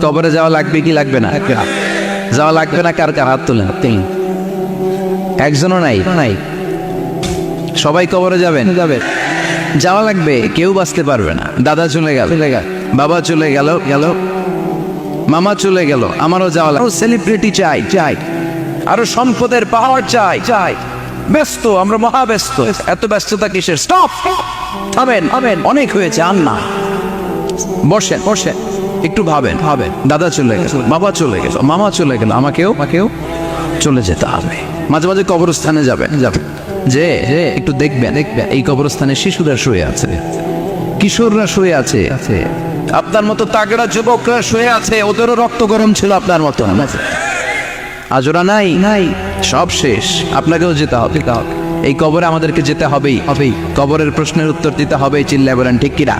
কবরে যাওয়া লাগবে কি লাগবে না? যাওয়া লাগবে না, কার কার হাত তুলেন? একজনও নাই নাই সবাই কবরে যাবেন? যাওয়া লাগবে, কেউ বাঁচতে পারবে না। দাদা চলে গেল, বাবা চলে গেল, মামা চলে গেল, আমারও যাওয়া লাগবে। সেলিব্রিটি চাই, আরো সম্পদের পাওয়ার চাই। ব্যস্ত, আমরা মহা ব্যস্ত। এত ব্যস্ততা কিসের? স্টপ, থামেন, অনেক হয়েছে, আর না। বসেন, একটু ভাবেন। দাদা চলে গেল, বাবা চলে গেল, মামা চলে গেল, আমাকেও চলে যেতে হবে। মাঝে মাঝে কবরস্থানে যাবেন, যে একটু দেখবেন এই কবরস্থানে শিশুরা শুয়ে আছে, কিশোররা শুয়ে আছে, আপনার মতো তাগড়া যুবকরা শুয়ে আছে, ওদেরও রক্ত গরম ছিল আপনার মতো। আজরা নাই, সব শেষ। আপনাকেও যেতে হবে। এই কবরে আমাদেরকে যেতে হবেই। কবরের প্রশ্নের উত্তর দিতে হবে, চিল্লায় বলেন ঠিক কিনা?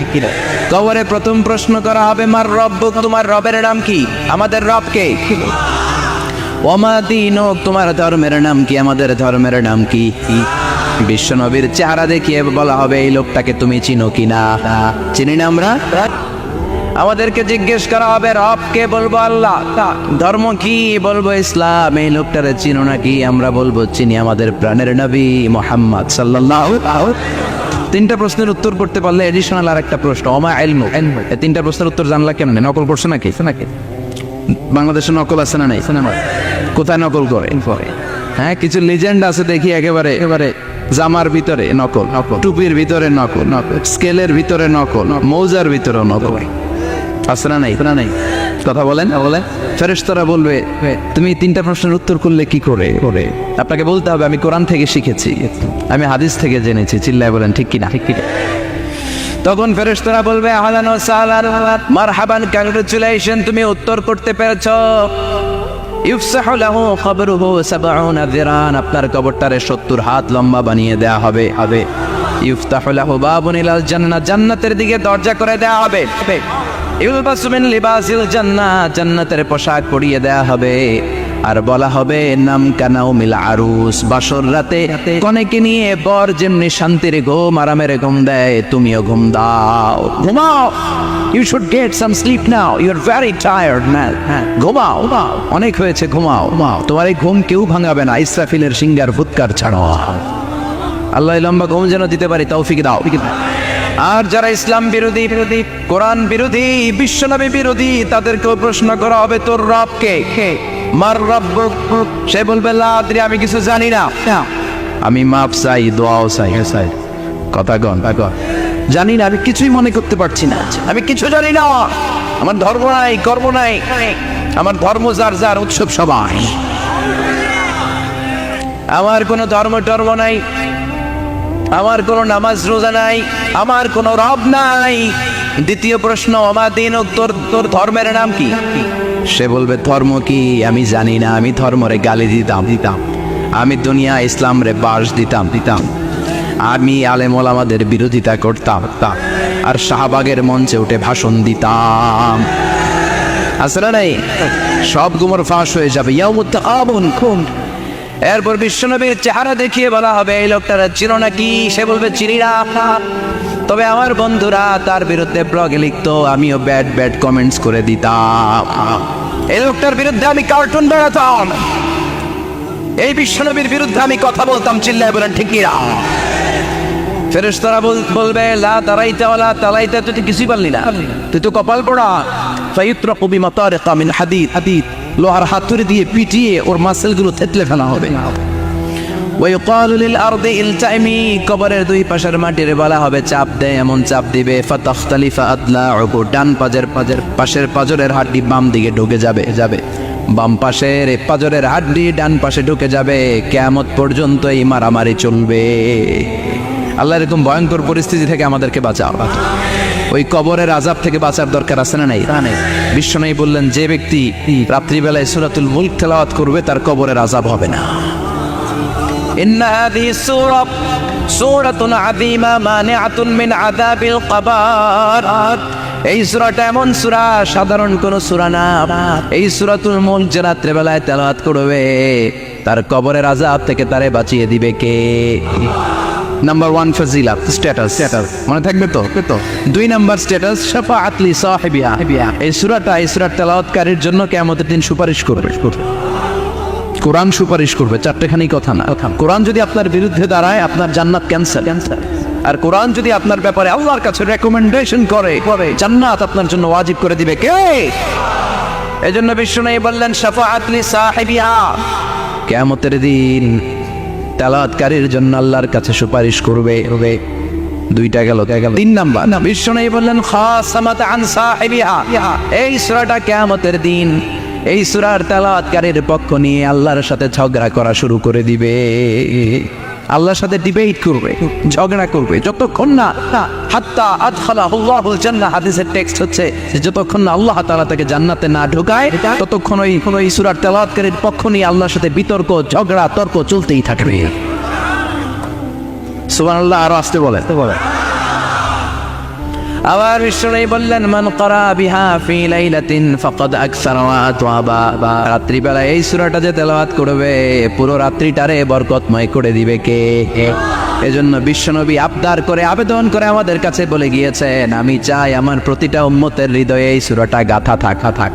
কবরে প্রথম প্রশ্ন করা হবে, মার রব্বুক, তোমার রবের নাম কি? আমাদের রব কে? ওমা দীনুক, তোমার ধর্মের নাম কি? আমাদের ধর্মের নাম কি? বিশ্বনবীর চেহারা দেখিয়ে বলা হবে, এই লোকটাকে তুমি চিনো কিনা? চিনি না আমরা? আমাদেরকে জিজ্ঞেস করা হবে, রব কে? বলবো আল্লাহ। ধর্ম কি? বলবো ইসলাম। এই লোকটারে চিনো নাকি? আমরা বলবো চিনি, আমাদের প্রাণের নবী মুহাম্মদ সাল্লাল্লাহু আলাইহি। তিনটা প্রশ্নের উত্তর করতে পারলে এডিশনাল আর একটা প্রশ্ন, ওমা ইলমু। এই তিনটা প্রশ্নের উত্তর জানলা কেন? নকল করছে নাকি? বাংলাদেশে নকল আছে না নাই? কোথায় নকল করে? হ্যাঁ, কিছু লিজেন্ড আছে দেখি, একেবারে জামার ভিতরে নকল, টুপির ভিতরে নকল, স্কেলের ভিতরে নকল, মৌজার ভিতরে নকল। আছে না নাই? কথা বলেন। ফেরেশতারা বলবে, তুমি তিনটা প্রশ্নের উত্তর করলে কি করে? আপনাকে বলতে হবে, আমি কোরআন থেকে শিখেছি, আমি হাদিস থেকে জেনেছি। চিল্লায় বলেন ঠিক কিনা? তখন ফেরেশতারা বলবে, আহলান ওয়া সাহলান, মারহাবান, কংগ্রাচুলেশন, তুমি উত্তর করতে পেরেছো। ইফসাহু লাহু কবরুহু ৭০ যিরান, আপনার কবরটারে ৭০ হাত লম্বা বানিয়ে দেয়া হবে। ইফতাহু লাহু বাবুন ইলাল জান্নাহ, জান্নাতের দিকে দরজা করে দেয়া হবে। ইলবাসু মিন লিবাসিল জান্নাহ, জান্নাতের পোশাক পরিয়ে দেয়া হবে। আর বলা হবে, নাম কানাউমিল আরুস, বাসর রাতে কনেকে নিয়ে বর যেমনি শান্তির ঘুম, আরামের ঘুম দেয়, তুমিও ঘুম দাও, ঘুমাও। You should get some sleep now, you are very tired man. ঘুমাও, অনেক হয়েছে, ঘুমাও। তোমার এই ঘুম কেউ ভাঙাবে না, ইসরাফিলের সিঙ্গার ফুৎকার ছাড়ো। আল্লাহ লম্বা ঘুম যেন দিতে পারি, তৌফিক দাও। আর যারা ইসলাম বিরোধী, কোরআন বিরোধী, বিশ্বনবী বিরোধী, তাদেরকেও প্রশ্ন করা হবে, তোর রব কে? মার রব্বুক, সে বলবে, লা আদরি, আমি কিছু জানি না, আমি মাপ চাই, দোয়াও চাই। কথা গন, জানি না, আমি কিছুই মনে করতে পারছি না, আমি কিছু জানি না, আমার ধর্ম নাই, কর্ম নাই, আমার ধর্ম যার উৎসব সবাই, আমার কোনো ধর্ম নাই, আমার কোনো নামাজ রোজা নাই, আমার কোনো রব নাই। দ্বিতীয় প্রশ্ন, ওমা দীনুক, তোর ধর্মের নাম কি? সে বলবে, ধর্ম কি? আমি জানি না, আমি ধর্মরে গালি দিতাম, আমি দুনিয়া ইসলাম রে বাস দিতাম, আমি আলেম ওলামাদের বিরোধিতা করতাম, আর শাহবাগের মঞ্চে উঠে ভাষণ দিতাম। আসলে নাই, সব গুমর ফাঁস হয়ে যাবে। ইয়াউমুত তাকাবুন। এরপর বিশ্বনবীর চেহারা দেখিয়ে বলা হবে, এই লোকটারা চিনো নাকি? সে বলবে, চিনি না, তবে আমার বন্ধুরা তার বিরুদ্ধে ব্লগে লিখতো, আমিও ব্যাড কমেন্টস করে দিতাম, এই লোকটার বিরুদ্ধে আমি কার্টুন বানাতাম, এই বিশ্বনবীর বিরুদ্ধে আমি কথা বলতাম। চিল্লায় বলেন ঠিক কিনা? ফেরেশতারা বলবে, লা দারাইতা ওয়ালা তালাইতা, তুই কিছুই পারলি না, তুই তো কপাল পোড়া। ফায়ুতরাকু বিমাতারিকা মিন হাদিদ, লোহার হাতুড়ি দিয়ে পিটিয়ে ওর মাসেলগুলো থেতলে ফেলা হবে। ওয়াইকালু লিল আরদি ইলতাইমি, কবরের দুই পাশের মাটির বলা হবে, চাপ দেয়, এমন চাপ দিবে, ফাতাখতালিফা আদলাউহু, ডান পাশের পাজরের হাড্ডি বাম দিকে ঢুকে যাবে, বাম পাশের পাজরের হাড্ডি ডান পাশে ঢুকে যাবে। কিয়ামত পর্যন্ত এই মারামারি চলবে। আল্লাহ এরকম ভয়ঙ্কর পরিস্থিতি থেকে আমাদেরকে বাঁচাও। ওই কবরের আযাব থেকে বাঁচার দরকার আছে না নাই? বিশ্বনবী বললেন, যে ব্যক্তি রাত্রিবেলায় সূরাতুল মুলক তেলাওয়াত করবে, তার কবরের আযাব হবে না। ইন্না হাযিহি সূরাতুন আযীমা মানিআতুন মিন আযাবিল কবর, এই সূরাটা এমন সূরা, সাধারণ কোন সূরা না। এই সূরাতুল মুলক যে রাত্রিবেলায় তেলাওয়াত করবে, তার কবরের আযাব থেকে তারে বাঁচিয়ে দিবে কে? নাম্বার 1 ফাজিলাত স্ট্যাটাস মনে থাকবে তো? 2 নাম্বার স্ট্যাটাস শাফাআত লি সাহিবিহা, এই সূরার তেলাওয়াতকারীর জন্য কিয়ামতের দিন সুপারিশ করবে। কোরআন সুপারিশ করবে, চারটেখানি কথা না। কোরআন যদি আপনার বিরুদ্ধে দাঁড়ায়, আপনার জান্নাত ক্যান্সেল। আর কোরআন যদি আপনার ব্যাপারে আল্লাহর কাছে রেকমেন্ডেশন করে, জান্নাত আপনার জন্য ওয়াজিব করে দিবে কে? এজন্য বিষ্ণু বললেন শাফাআত লি সাহিবিহা, কিয়ামতের দিন তেলাওয়াতকারীর জন্য আল্লাহর কাছে সুপারিশ করবে। 2টা গেল। 3 নাম্বার বিষ্ণু বললেন খাসামাত আন সাহিবিহা, এই সূরাটা কিয়ামতের দিন এই সূরার তেলাওয়াতকারীর পক্ষ নিয়ে আল্লাহর সাথে ঝগড়া করা শুরু করে দিবে। আল্লাহর সাথে ডিবেট করবে, ঝগড়া করবে, যতক্ষণ না হাত্তা আদখালাহুল্লাহুল জান্নাহ। হাদিসের টেক্সট হচ্ছে যে যতক্ষণ না আল্লাহ তাআলা তাকে জান্নাতে না ঢোকায়, ততক্ষণ ওই সূরার তেলাওয়াতকারীর পক্ষ নিয়ে আল্লাহর সাথে বিতর্ক, ঝগড়া, তর্ক চলতেই থাকবে। সুবহানাল্লাহ। আরো আসতে বলে। আবার বিষ্ণু বললেন মান ক্বারা বিহা ফি লাইলাতিন ফাকাদ আকসারা ওয়া আতওয়াবা, রাত্রিবেলা এই সূরাটা যে তেলাওয়াত করবে পুরো রাত্রিটারে বরকতময় করে দিবে কে? এজন্য বিশ্বনবী আবদার করে, আবেদন করে আমাদের কাছে বলে গিয়েছেন, আমি চাই আমার প্রতিটা উম্মতের হৃদয়ে এই সূরাটা গাথা থাক।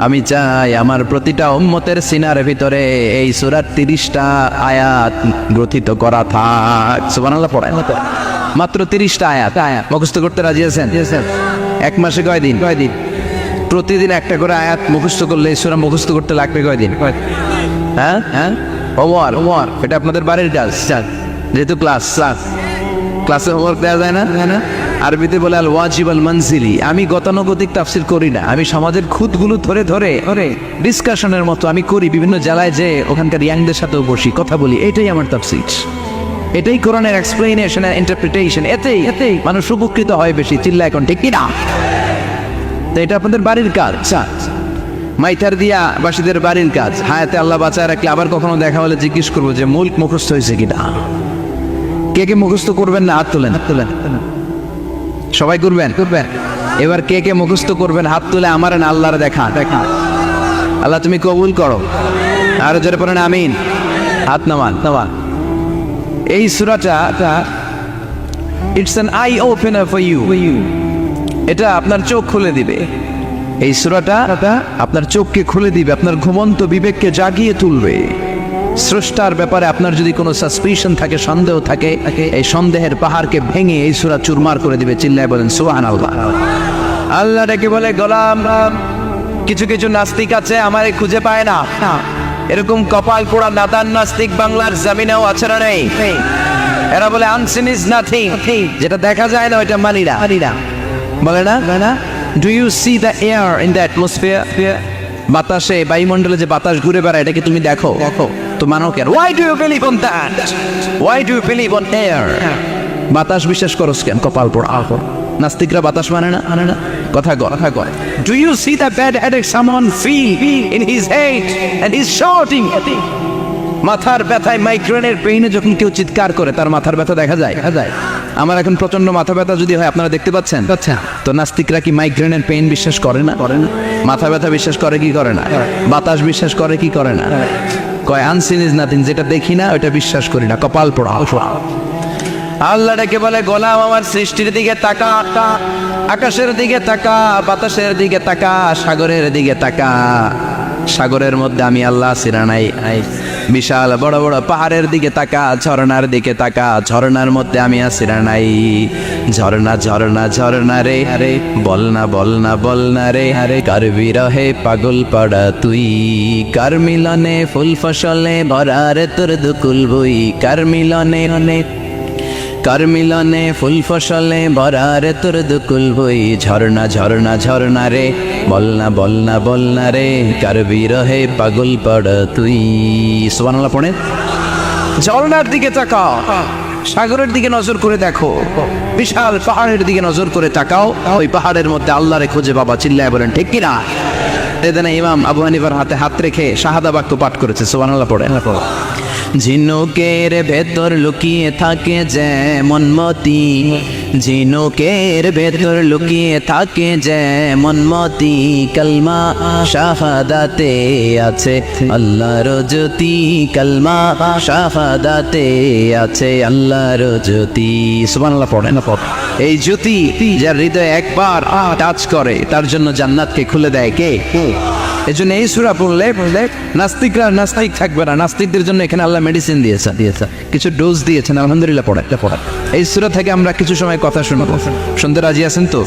আমি চাই আমার প্রতিটা উম্মতের সিনার ভিতরে এই সূরার 30টা আয়াত গ্রথিত করা থাক। সুবহানাল্লাহ পড়েন। মাত্র 30টা আয়াত মুখস্থ করতে রাজি আছেন? 1 মাসে কয় দিন? প্রতিদিন একটা করে আয়াত মুখস্থ করলে এই সূরা মুখস্থ করতে লাগবে কয় দিন? হ্যাঁ, হোমওয়ার্ক এটা আপনাদের বাড়ির কাজ। যেহেতু ক্লাসে হোমওয়ার্ক দেওয়া যায় না, আরবিতে বলে আল ওয়াজিব আল মানজিলি। আমি গতানুগতিক তাফসীর করি না, আমি সমাজের খুঁতগুলো ধরে ডিসকাশনের মতো আমি করি। বিভিন্ন জেলায় যে ওখানকার ইয়াংদের সাথেও বসি, কথা বলি, এটাই আমার তাফসীর, এটাই কোরআনের এক্সপ্লেনেশন আর ইন্টারপ্রিটেশন। এতেই মানুষ উপকৃত হয় বেশি। চিল্লা এখন ঠিক কিনা? তো এটা আপনাদের বাড়ির কাজ, মাইথার দিয়া বাসীদের বাড়ির কাজ। হায়াতে আল্লাহ বাঁচায় রাখলে আবার কখনো দেখা হলে জিজ্ঞেস করবো যে মুল্ক মুখস্থ হয়েছে কিনা। কে মুখস্থ করবেন না হাত তোলেন। সবাই করবেন। এবার কে মুখস্থ করবেন হাত তুলে আমার না আল্লাহর দেখা। আল্লাহ তুমি কবুল করো। আর জোরে পড়েন আমিন। হাত নামান। এই সূরাটা it's an eye opener for you. এটা আপনার চোখ খুলে দিবে। এই সূরাটা আপনার চোখকে খুলে দিবে, আপনার ঘুমন্ত বিবেককে জাগিয়ে তুলবে। স্রষ্টার ব্যাপারে আপনার যদি কোনো সাসপিশন থাকে, সন্দেহ থাকে, এই সন্দেহের পাহাড়কে ভেঙে এই সূরা চুরমার করে দিবে। চিল্লায় বলেন সুবহানাল্লাহ। আল্লাহ ডেকে বলে গোলাম, কিছু নাস্তিক আছে আমারে খুঁজে পায় না, এরকম কপাল পোড়া নাদান নাস্তিক বাংলার জমিনেও আছে না নেই? এরা বলে আনসিন ইজ নাথিং, যেটা দেখা যায় না ওইটা মানি না। বলে না do you see the air in the atmosphere? বাতাসে, বায়ুমণ্ডলে যে বাতাস ঘুরে বেড়ায়, এটাকে তুমি দেখো তো মানো কেন? Why do you believe on that? Why do you believe on air? বাতাস বিশ্বাস করস কেন? কপাল পোড়া। নাস্তিকরা বাতাস মানে না। কথা কয়। Do you see the bad headache someone feel in his head and he's shouting? মাথার ব্যথায়, মাইগ্রেনের পেইনে যখন কেউ চিৎকার করে তার মাথার ব্যথা দেখা যায়। আমার এখন প্রচন্ড মাথা ব্যথা যদি হয়, আপনারা দেখতে পাচ্ছেন, তো নাস্তিকরা কি মাইগ্রেনের পেইন বিশ্বাস করে না? মাথা ব্যথা বিশ্বাস করে কি করে না? বাতাস বিশ্বাস করে কি করে না? কয় আনসিন ইজ নাথিং, যেটা দেখি না ওইটা বিশ্বাস করি না। কপাল পোড়া। আল্লাহ ডেকে বলে গোলাম আমার সৃষ্টির দিকে তাকা, আকাশের দিকে তাকা, বাতাসের দিকে তাকা, সাগরের দিকে তাকা। সাগরের মধ্যে আমি আল্লাহ আছিনা নাই? বিশাল বড় বড় পাহাড়ের দিকে তাকা, ঝর্ণার দিকে তাকা, ঝর্ণার মধ্যে আমি আছিনা নাই? ঝর্ণা রে বলনা রে কার বিরহে পাগল পাড়া তুই, কার মিলনে ফুল ফসলে ভরা রে তোর দুকুল বই, কার মিলনে ফুল ফসলে ভরা রে তোর দুকুল বই। ঝর্ণা রে বলনা রে কার বিরহে পাগল পাড়া তুই। সুবহানাল্লাহ পড়ে। ঝর্ণার দিকে তাকাও, সাগরের দিকে নজর করে দেখো, বিশাল পাহাড়ের দিকে নজর করে তাকাও, ওই পাহাড়ের মধ্যে আল্লাহরে খুঁজে বাবা। চিল্লায় বলেন ঠিক কিনা? এদিনে ইমাম আবু হানিফার হাতে হাত রেখে শাহাদা বাক্য পাঠ করেছে। সুবহানাল্লাহ পড়ে। ঝিনুকের ভেতর লুকিয়ে থাকে যেমন মতি, ঝিনুকের ভেতর লুকিয়ে থাকে যেমন মতি, কালমা শাহাদাতে আছে আল্লাহর জ্যোতি, কালমা শাহাদাতে আছে আল্লাহর জ্যোতি। সুবহানাল্লাহ পড়েন না পড়। এই জ্যোতি যার হৃদয়ে একবার টাচ করে তার জন্য জান্নাতকে খুলে দেয় কে? এই জন্য এই সূরা পড়লে নাস্তিকরা নাস্তিক থাকবে না। নাস্তিকদের জন্য এখানে আল্লাহ মেডিসিন দিয়েছে, কিছু ডোজ দিয়েছেন। আলহামদুলিল্লাহ পড়া। এই সূরা থেকে আমরা কিছু সময় কথা শুনবো। শুনতে রাজি আছেন তো?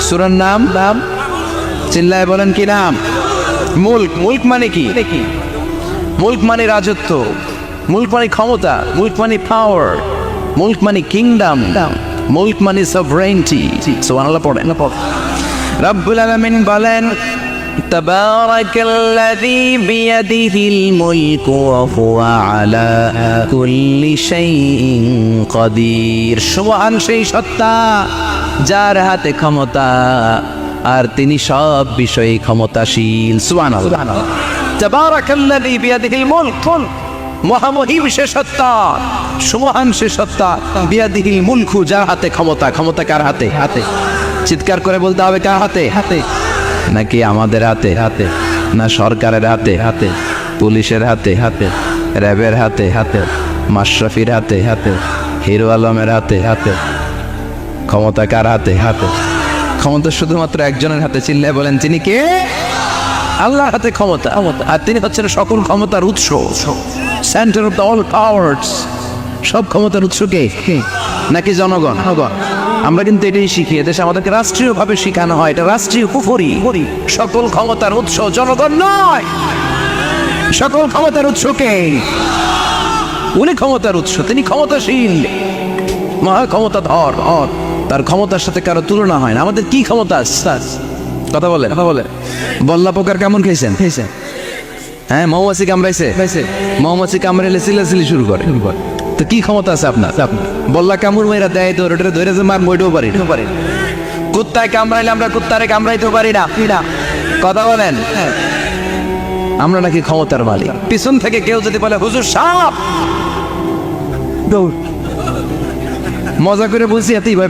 সূরার নাম চিল্লায় বলেন কি নাম? মুলক। মুলক মানে কি? মুলক মানে রাজত্ব, মুলক মানে ক্ষমতা, মুলক মানে পাওয়ার, মুলক মানে কিংডম, মুলক মানে সভরেইনটি। সুবহানাল্লাহ পড়েন। রব্বুল আলামিন বলেন তাবারাকাল্লাযী বিয়াদিহিল মুলকু ওয়া হুয়া আলা কুল্লি শাইইন কাদির। সুবহান সেই সত্তা যার হাতে ক্ষমতা আর তিনি সব বিষয়ে ক্ষমতাশীল। সুবহানাল্লাহ। তাবারাকাল্লাযী বিয়াদিহিল মুলক, মহামহিম সে সত্তা, সুবহান সে সত্তা, বিয়াদিহিল মুলকু যার হাতে ক্ষমতা। ক্ষমতা কার হাতে? চিৎকার করে বলতে হবে কার হাতে? নাকি আমাদের হাতে? না সরকারের হাতে, পুলিশের হাতে, র্যাবের হাতে, মাশরাফির হাতে, হিরো আলমের হাতে? ক্ষমতা কার হাতে? ক্ষমতা শুধুমাত্র একজনের হাতে। চিল্লায় বলেন তিনি কে? আল্লাহর হাতে ক্ষমতা। আর তিনি হচ্ছেন সকল ক্ষমতার উৎস, centre of the all powers. সব ক্ষমতার উৎস কে? নাকি জনগণ? আমরা কিন্তু এটাই শিখি, এদেশে আমাদেরকে রাষ্ট্রীয়ভাবে শেখানো হয় এটা রাষ্ট্রীয় কুফরি। সকল ক্ষমতার উৎস জনগণ নয়, সকল ক্ষমতার উৎস কে? উনি ক্ষমতার উৎস, তিনি ক্ষমতাশীল, মহা ক্ষমতাধর। তার ক্ষমতার সাথে কারো তুলনা হয় না। আমাদের কি ক্ষমতা? কথা বলে বল্লা পোকার কেমন খেয়েছেন? হ্যাঁ, মৌমাছি কামড়াইছে, মৌমাছি কামড়াইলে চিল্লাচিল্লি শুরু করে। তো কি ক্ষমতা আছে আপনার? বল্লা কামড় মেয়েরা দেয় তো ওটা ধরে যে মার মইটাও পারি। কুত্তায় কামড়াইলে আমরা কুত্তারে কামড়াইতেও পারি না। কথা বলেন। আমরা নাকি ক্ষমতার মালিক। পিছন থেকে কেউ যদি বলে হুজুর সাপ, মজা করে বলছি এতই ভয়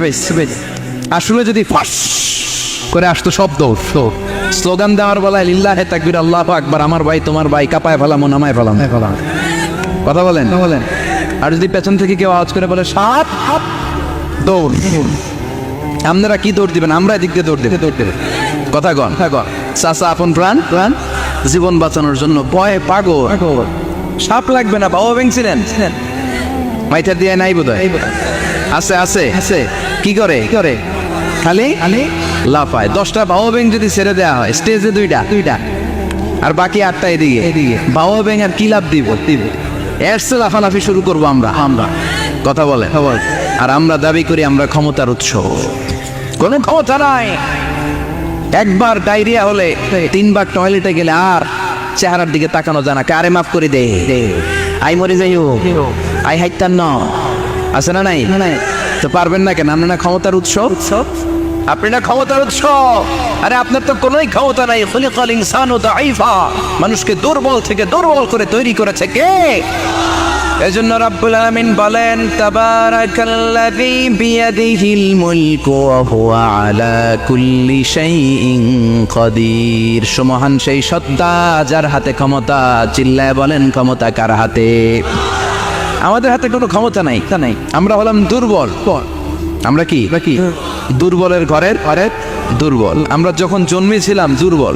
আসলে যদি ফাঁস করে আসতো সব দৌড়। স্লোগান দেওয়ার বলায় লিল্লাহে তাকবীর, আল্লাহু আকবার, আমার ভাই তোমার ভাই, কাপায় ফেলাম নামায় ফেলাম। কথা বলেন। আর যদি পেছন থেকে কেউ আওয়াজ করে বলে সাপ, দৌড়। আপনারা কি দৌড় দিবেন? আমরা এদিক দিয়ে দৌড় দেবে। কথা গন চাচা আপন প্রাণ জীবন বাঁচানোর জন্য ভয়ে পাগল। সাপ লাগবে না, বাবা ভেঙছিলেন মাইটার দিয়ে নাই বোধ হয়। আছে কি করে খালি লাফায়। 10টা বাবা ব্যাং যদি ছেড়ে দেওয়া হয় স্টেজে 2টা আর বাকি 8টা এদিকে। বাবা ব্যাং আর কি লাভ দিব? এরসে লাফালাফি শুরু করবো আমরা। কথা বলে। আর আমরা দাবি করি আমরা ক্ষমতার উৎস। কোনো ক্ষমতা নাই। একবার ডায়রিয়া হলে 3 বার টয়লেটে গেলে আর চেহারার দিকে তাকানো যায় না। কারে মাফ করে দে, আই মরে যাইও, আই হাইতান ন আছে না নাই? তো পারবেন না কেন? আপনার না ক্ষমতার উৎস? আপনি না ক্ষমতার উৎস। আরে আপনার তো কোনোই ক্ষমতা নাই। খুলিকাল ইনসানু দাঈফা, মানুষকে দুর্বল থেকে দুর্বল করে তৈরি করেছে কে? এজন্য রব্বুল আলামিন বলেন তাবারাকাল্লাযী বিয়াদিহিল মুলকু ওয়া হুয়া আলা কুল্লি শাইইন কাদির। সুমহান সেই সত্তা যার হাতে ক্ষমতা। চিল্লায় বলেন ক্ষমতা কার হাতে? আমাদের হাতে কোনো ক্ষমতা নাই। আমরা হলাম দুর্বল। আমরা কি দুর্বলের ঘরের দুর্বল। আমরা যখন জন্মেছিলাম দুর্বল।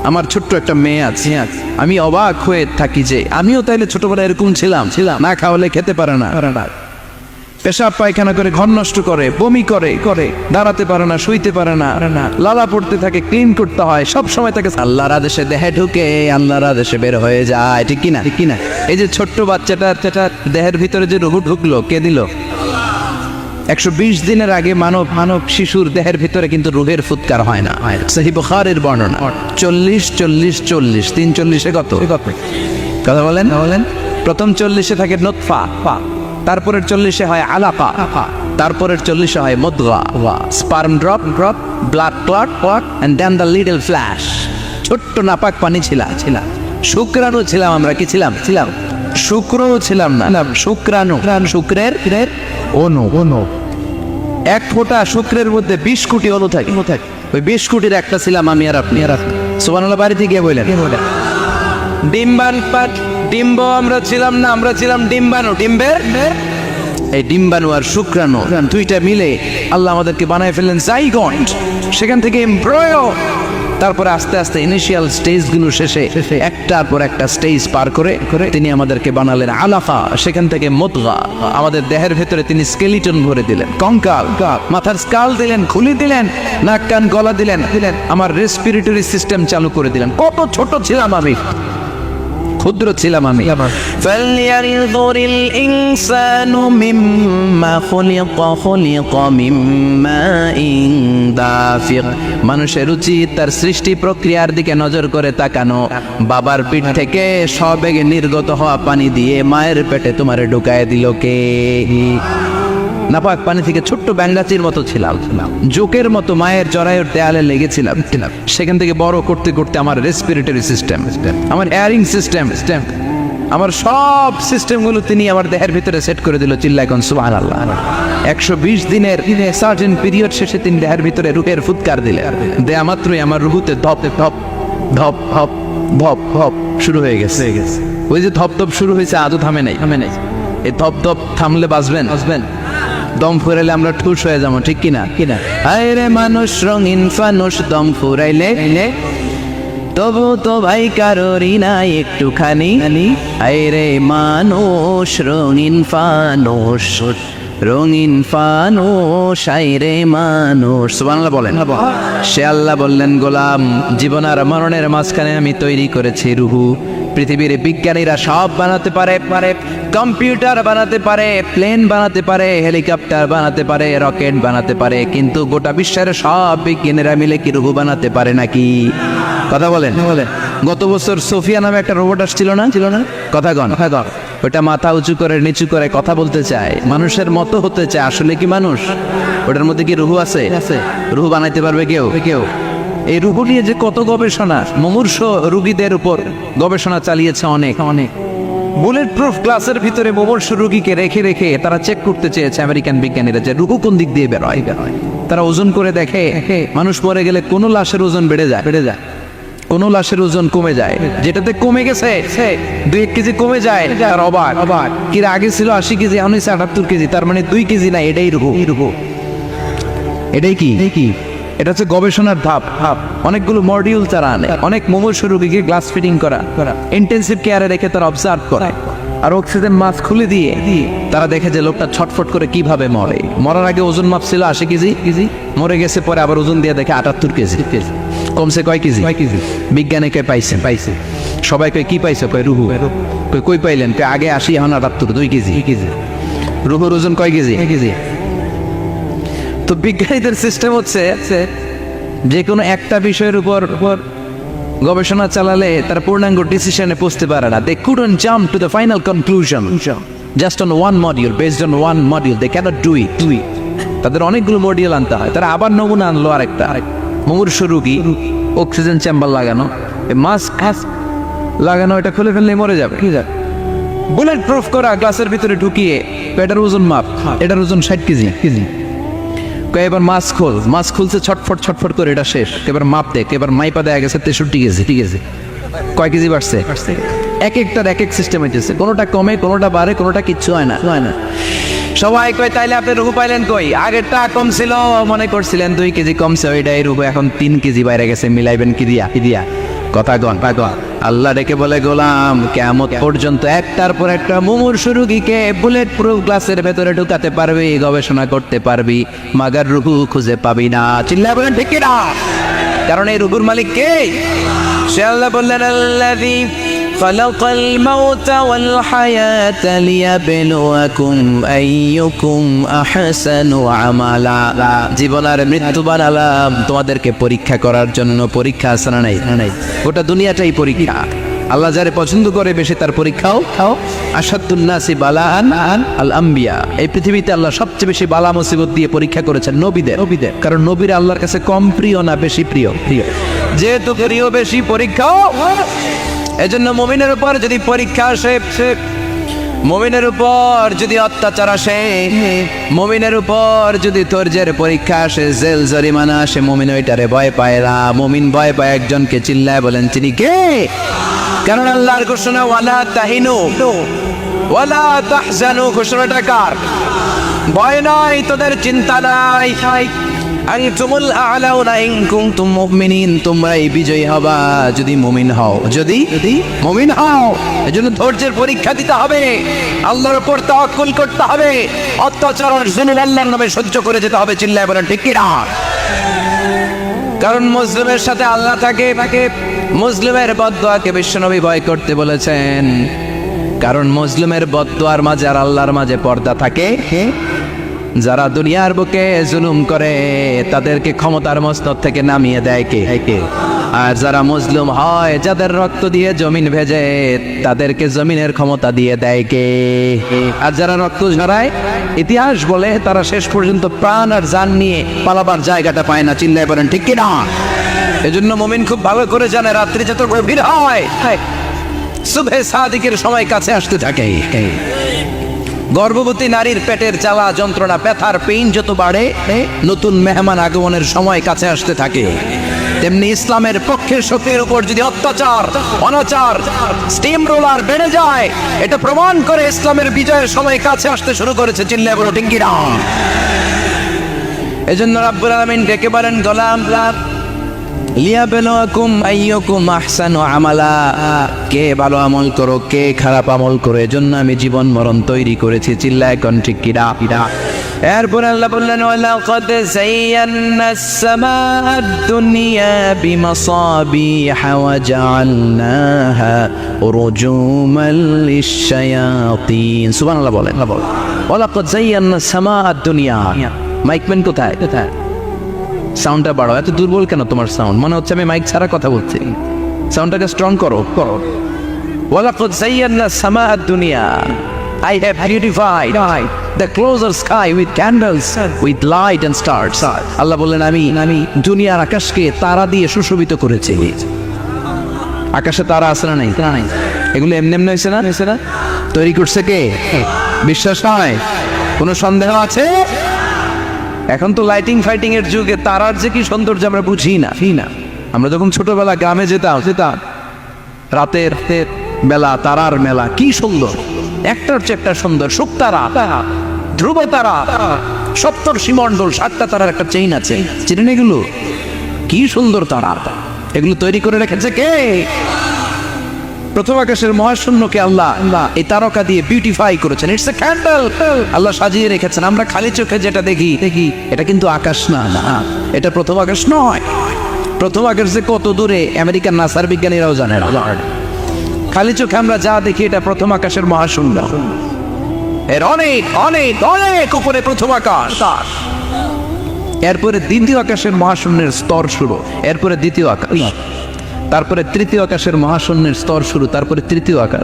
আমার ছোট্ট একটা মেয়ে আছে, আমি অবাক হয়ে থাকি যে আমিও তাইলে ছোটবেলায় এরকম ছিলাম। না খাওয়ালে খেতে পারে না, পেশাব পায়খানা করে, ঘর নষ্ট করে, বমি করে, দাঁড়াতে পারে না, শুইতে পারে না, লালা পড়তে থাকে, ক্লিন করতে হয় সব সময়। তাকে আল্লাহর আদেশে দেহে ঢুকে আল্লাহর আদেশে বের হয়ে যায়। ঠিক কিনা? এই যে ছোট্ট বাচ্চাটা দেহের ভিতরে যে রুহু ঢুকলো কে দিল? 120 দিনের আগে মানব শিশুর দেহের ভিতরে কিন্তু রুহের ফুৎকার হয় না। সহিহ বুখারীর বর্ণনা 40 340 কত কথা বলেন। প্রথম 40 থাকে নুতফা, তারপরের 40 হয় আলাকা, তারপরের 40 হয় মুদগা, sperm drop, blood clot and then the little flesh. ছোট্ট নাপাক পানি ছিলা, শুক্রাণু ছিলাম আমরা। কি ছিলাম? শুক্রও ছিলাম না, শুক্রাণু, শুক্রের অনু। এক ফোঁটা শুক্রের মধ্যে 20 কোটি অনু থাকে। ওই 20 কোটির একটা ছিলাম আমি আর আপনি। সুবহানাল্লাহ, বাড়িতে গিয়ে বললেন ডিম্ব আমরা ছিলাম না, আমরা ছিলাম ডিম্বাণু। এই ডিম্বাণু আর শুক্রাণু দুইটা মিলে আল্লাহ আমাদেরকে বানায় ফেললেন জাইগন্ট, সেখান থেকে এমব্রয়ো, তারপরে আস্তে আস্তে ইনিশিয়াল স্টেজগুলো শেষে একটার পর একটা স্টেজ পার করে তিনি আমাদেরকে বানালেন আলাকা, সেখান থেকে মুদগা, আমাদের দেহের ভেতরে তিনি স্কেলিটন ভরে দিলেন, কঙ্কাল, মাথার স্কাল দিলেন, খুলি দিলেন, নাক কান গলা দিলেন, আমার রেসপিরেটরি সিস্টেম চালু করে দিলেন। কত ছোট ছিলাম আমি, ক্ষুদ্র ছিলাম আমি। ফালইয়ানযুরিল ইনসানু মিম্মা খুলিকা মিম্মাইন দাফিক। মানুষের উচিত তার সৃষ্টি প্রক্রিয়ার দিকে নজর করে তাকানো। বাবার পিঠ থেকে সবেগে নির্গত হওয়া পানি দিয়ে মায়ের পেটে তোমারে ঢুকায় দিল কে? নাপাক পানি থেকে ছোট্ট ব্যাঙ্গাচির মতো ছিলাম, জোকের মতো মায়ের জরায়ুর দেয়ালে লেগেছিলাম। সেখান থেকে বড় করতে করতে আমার রেসপিরেটরি সিস্টেম, আমার এয়ারিং সিস্টেম, আমার সব সিস্টেমগুলো তিনি আমার দেহের ভিতরে সেট করে দিল। চিল্লায় কোন সুবহানাল্লাহ। 120 দিনের সার্টেন পিরিয়ড শেষে তিনি দেহের ভিতরে রূহের ফুৎকার দিলেন। দেয়া মাত্রই আমার রুহুতে ধপ ধপ ধপ ধপ ধপ ধপ শুরু হয়ে গেছে। ওই যে ধপ ধপ শুরু হয়েছে, আজও থামে নাই। এই ধপ ধপ থামলে বাঁচবেন, দম ফুরাইলে আমরা ঠুস হয়ে যাবো, ঠিক কিনা? হায় রে মানুষ রঙিন ফানুষ, দম ফুরাইলে তবু তো ভাই কারোরই নাই একটুখানি। হায় রে মানুষ রঙিন ফানুষ, রঙিন ফানুষ, হায় রে মানুষ। সুবহানাল্লাহ বলেন। সে আল্লাহ বললেন, গোলাম, জীবন আর মরণের মাঝখানে আমি তৈরি করেছি রুহু। পৃথিবীর বিজ্ঞানীরা সব বানাতে পারে, কম্পিউটার বানাতে পারে, প্লেন বানাতে পারে, হেলিকপ্টার বানাতে পারে, রকেট বানাতে পারে, কিন্তু গোটা বিশ্বের সব বিজ্ঞানীরা মিলে কি রুহু বানাতে পারে নাকি? কথা বলেন। গত বছর সোফিয়া নামে একটা রোবট আসছিল না? কথা গণ। ওটা মাথা উঁচু করে নিচু করে কথা বলতে চায়, মানুষের মতো হতে চায়। আসলে কি মানুষ? ওটার মধ্যে কি রুহু আছে? রুহু বানাইতে পারবে কেউ? এই রুহু নিয়ে যে কত গবেষণা, মুমূর্ষ রোগীদের উপর গবেষণা চালিয়েছে অনেক। বুলেট প্রুফ গ্লাসের ভিতরে মুমূর্ষ রোগীকে রেখে তারা চেক করতে চেয়েছে আমেরিকান বিজ্ঞানীরা যে রুহু কোন দিক দিয়ে বেরোয়। তারা ওজন করে দেখে, মানুষ মরে গেলে কোন লাশের ওজন বেড়ে যায়, কোন লাশের ওজন কমে যায়। যেটাতে কমে গেছে 2-1 কেজি কমে যায়, আর অবাক কি আগে ছিল 80 কেজি, এখন 78 কেজি, তার মানে 2 কেজি না, এটাই রুহু। এটাই কি? এটা হচ্ছে গবেষণার ধাপ। অনেকগুলো মডিউল তারা আনে, অনেক মুমূর্ষ রোগীকে গ্লাস ফিটিং করা, ইন্টেন্সিভ কেয়ারে রেখে তারা অবজার্ভ করে, আর অক্সিজেন মাস্ক খুলে দিয়ে তারা দেখে যে লোকটা ছটফট করে কিভাবে মরে। মরার আগে ওজন মাপছিল 80 কেজি, মরে গেছে পরে আবার ওজন দিয়ে দেখে 78 কেজি। কমছে কয় কেজি? বিজ্ঞানী কয় পাইছে। সবাই কয় কি পাইছে? কয় রুহু। কই পাইলেন? কয় আগে 80, এখন 78, 2 কেজি। রুহুর ওজন কয় কেজি? তো বিজ্ঞানীদের সিস্টেম হচ্ছে যে কোনো একটা বিষয়ের উপর গবেষণা চালালে তারা পূর্ণাঙ্গ ডিসিশনে পৌঁছতে পারে না। They couldn't jump to the final conclusion just on one module, based on one module. They cannot do it. তাদের অনেকগুলো মডিউল আনতে হয়। তারা আবার নমুনা আনলো আরেকটা। মুমূর্ষ রোগী, অক্সিজেন চেম্বার লাগানো, মাস্ক লাগানো, এটা খুলে ফেললে মরে যাবে। বুলেট প্রুফ করা গ্লাসের ভিতরে ঢুকিয়ে এটার ওজন মাপ, এটার ওজন 60 কেজি। এবার মাস্ক খুলছে, ছটফট করে, এটা শেষ। এবার মাপ দেখ, এবার মাইপা দেয়া গেছে 63 কেজি। ঠিক আছে, কয় কেজি বাড়ছে? এক একটার এক এক সিস্টেম হইতেছে, কোনোটা কমে, কোনোটা বাড়ে, কোনোটা কিচ্ছু হয় না। সবাই কয় তাইলে আপনি রুহু পাইলেন কই? আগেরটা কম ছিল, মনে করছিলেন 2 কেজি কমছে, ওইটাই রুহু এখন 3 কেজি বাইরে গেছে। মিলাইবেন কি দিয়া? কথা গন। আল্লাহ ডেকে বলে, গোলাম, কিয়ামত পর্যন্ত একটার পর একটা মুমূর্ষ রোগীকে বুলেট প্রুফ গ্লাসের ভেতরে ঢুকাতে পারবি, গবেষণা করতে পারবি, মাগার রুহু খুঁজে পাবি না। চিল্লায় বলেন ঠিক কিনা? কারণ এই রুহুর মালিক কে? সে আল্লাহ বললেন, আল্লাযী খালাকাল মাউতা ওয়াল হায়াতা লিয়াবলুয়াকুম আইয়ুকুম আহসানু আমালা। জীবন আর মৃত্যু বানালাম তোমাদেরকে পরীক্ষা করার জন্য। পরীক্ষা আছে না নাই? গোটা দুনিয়াটাই পরীক্ষা। আল্লাহ যারে পছন্দ করে বেশি তার পরীক্ষাও। আশাদ্দুন নাসি বালাআন আল আম্বিয়া। এই পৃথিবীতে আল্লাহ সবচেয়ে বেশি বালা মুসিবত দিয়ে পরীক্ষা করেছেন নবীদের। কারণ নবীরা আল্লাহর কাছে কম প্রিয় না বেশি প্রিয়? যেহেতু প্রিয় বেশি, পরীক্ষাও। এজন্য মুমিনের উপর যদি পরীক্ষা আসে, মুমিনের উপর যদি অত্যাচার আসে, মুমিনের উপর যদি ধৈর্যের পরীক্ষা আসে, জেল জরিমানা আসে, মুমিন ওইটারে ভয় পায় না। মুমিন ভয় পায় একজনকে, চিল্লায় বলেন তিনি কে? কারণ আল্লাহর ঘোষণা ওয়ালা তাহিনু ওয়ালা তাহজানু, ঘোষণাটা কার? ভয় নাই, তোদের চিন্তা নাই, আনতুমুল আ'লাউনা ইন কুনতুম মুমিনিন, তোমরাই বিজয়ী হবা যদি মুমিন হও, যদি মুমিন হও। এজন্য ধৈর্যের পরীক্ষা দিতে হবে, আল্লাহর উপর তাওয়াক্কুল করতে হবে, অত্যাচার আর জুলুম আল্লাহর নামে সহ্য করে যেতে হবে। চিল্লায় বলেন ঠিক কি না? কারণ মুসলিমের সাথে আল্লাহ থাকে। মুসলিমের বদদুয়াকে বিশ্বনবী ভয় করতে বলেছেন, কারণ মুসলিমের বদদুয়ার মাঝে আর আল্লাহর মাঝে পর্দা থাকে। যারা দুনিয়ার বুকে জুলুম করে তাদেরকে ক্ষমতার মস্তক থেকে নামিয়ে দেয় কে? আর যারা মুসলিম হয়, যাদের রক্ত দিয়ে জমিন ভেজে, তাদেরকে জমিনের ক্ষমতা দিয়ে দেয় কে? আর যারা রক্ত ঝরায়, ইতিহাস বলে তারা শেষ পর্যন্ত প্রাণ আর জান নিয়ে পালাবার জায়গাটা পায় না। চিল্লায় বলেন ঠিক কিনা? এজন্য মুমিন খুব ভালো করে জানে, রাত্রি যত গভীর হয়, সুবহে সাদিকের সময় কাছে আসতে থাকে। গর্ভবতী নারীর পেটের জ্বালা যন্ত্রণা, ব্যথার পেইন যত বাড়ে, নতুন মেহমান আগমনের সময় কাছে আসতে থাকে। তেমনি ইসলামের পক্ষের শক্তির উপর যদি অত্যাচার, অনাচার, স্টিম রোলার বেড়ে যায়, এটা প্রমাণ করে ইসলামের বিজয়ের সময় কাছে আসতে শুরু করেছে। চিল্লায় বলো ঠিক কিনা? এজন্য রাব্বুল আলামিন ডেকে বলেন, গোলাম লিয়াবলুয়াকুম আইয়ুকুম আহসানু আমালা, কে ভালো আমল করো, কে খারাপ আমল করো, এজন্য আমি জীবন মরণ তৈরি করেছি। চিল্লায় কোন ঠিক কিনা? এরপর আল্লাহ বললেন, ওয়ালাকাদ যায়্যানাস সামাআদ দুনিয়া বিমাসাবিহা ওয়া জাআলনাহা রুজুমান লিশ-শায়াতিন। সুবহানাল্লাহ বলেন। ওয়ালাকাদ যায়্যানাস সামাআদ দুনিয়া। মাইকম্যান কোথায়? সাউন্ডটা বাড়াও। এত দুর্বল কেন তোমার সাউন্ড? মনে হচ্ছে আমি মাইক ছাড়া কথা বলছি। সাউন্ডটাকে স্ট্রং করো। ওয়ালাকাদ যায়্যানাস সামাআদ দুনিয়া, I have beautified the closer sky with candles, with light and stars. আল্লাহ বললেন, আমি দুনিয়ার আকাশকে তারা দিয়ে সুশোভিত করেছি। আকাশে তারা আছে না নাই? এগুলো এমনি হয়েছে না? তৈরি করছে কে? বিশ্বাস হয়? কোনো সন্দেহ আছে? এখন তো লাইটিং ফাইটিং এর যুগে তারার যে কি সৌন্দর্য আমরা বুঝি না। আমরা যখন ছোটবেলা গ্রামে যেতাম, রাতের বেলা তারার মেলা, কি সুন্দর, একটার চেয়ে একটা সুন্দর। শুকতারা, ধ্রুব তারা, সপ্তর্ষি মণ্ডল, 7টা তারার একটা চেইন আছে, চিনেন এগুলো? কি সুন্দর তারা! এগুলো তৈরি করে রেখেছে কে? প্রথম আকাশের মহাশূন্যকে আল্লাহ এই তারকা দিয়ে বিউটিফাই করেছেন। ইটস এ ক্যান্ডেল, আল্লাহ সাজিয়ে রেখেছেন। আমরা খালি চোখে যেটা দেখি, এটা কিন্তু আকাশ না, এটা প্রথম আকাশ নয়। প্রথম আকাশ যে কত দূরে আমেরিকান নাসার বিজ্ঞানীরাও জানে না। খালি চোখে আমরা যা দেখি, এটা প্রথম আকাশের মহাশূন্য। এর অনেক অনেক অনেক উপরে প্রথম আকাশ, এরপরে দ্বিতীয় আকাশের মহাশূন্যের স্তর শুরু, এরপরে দ্বিতীয় আকাশ, তারপরে তৃতীয় আকাশের মহাশূন্যের স্তর শুরু, তারপরে তৃতীয় আকাশ।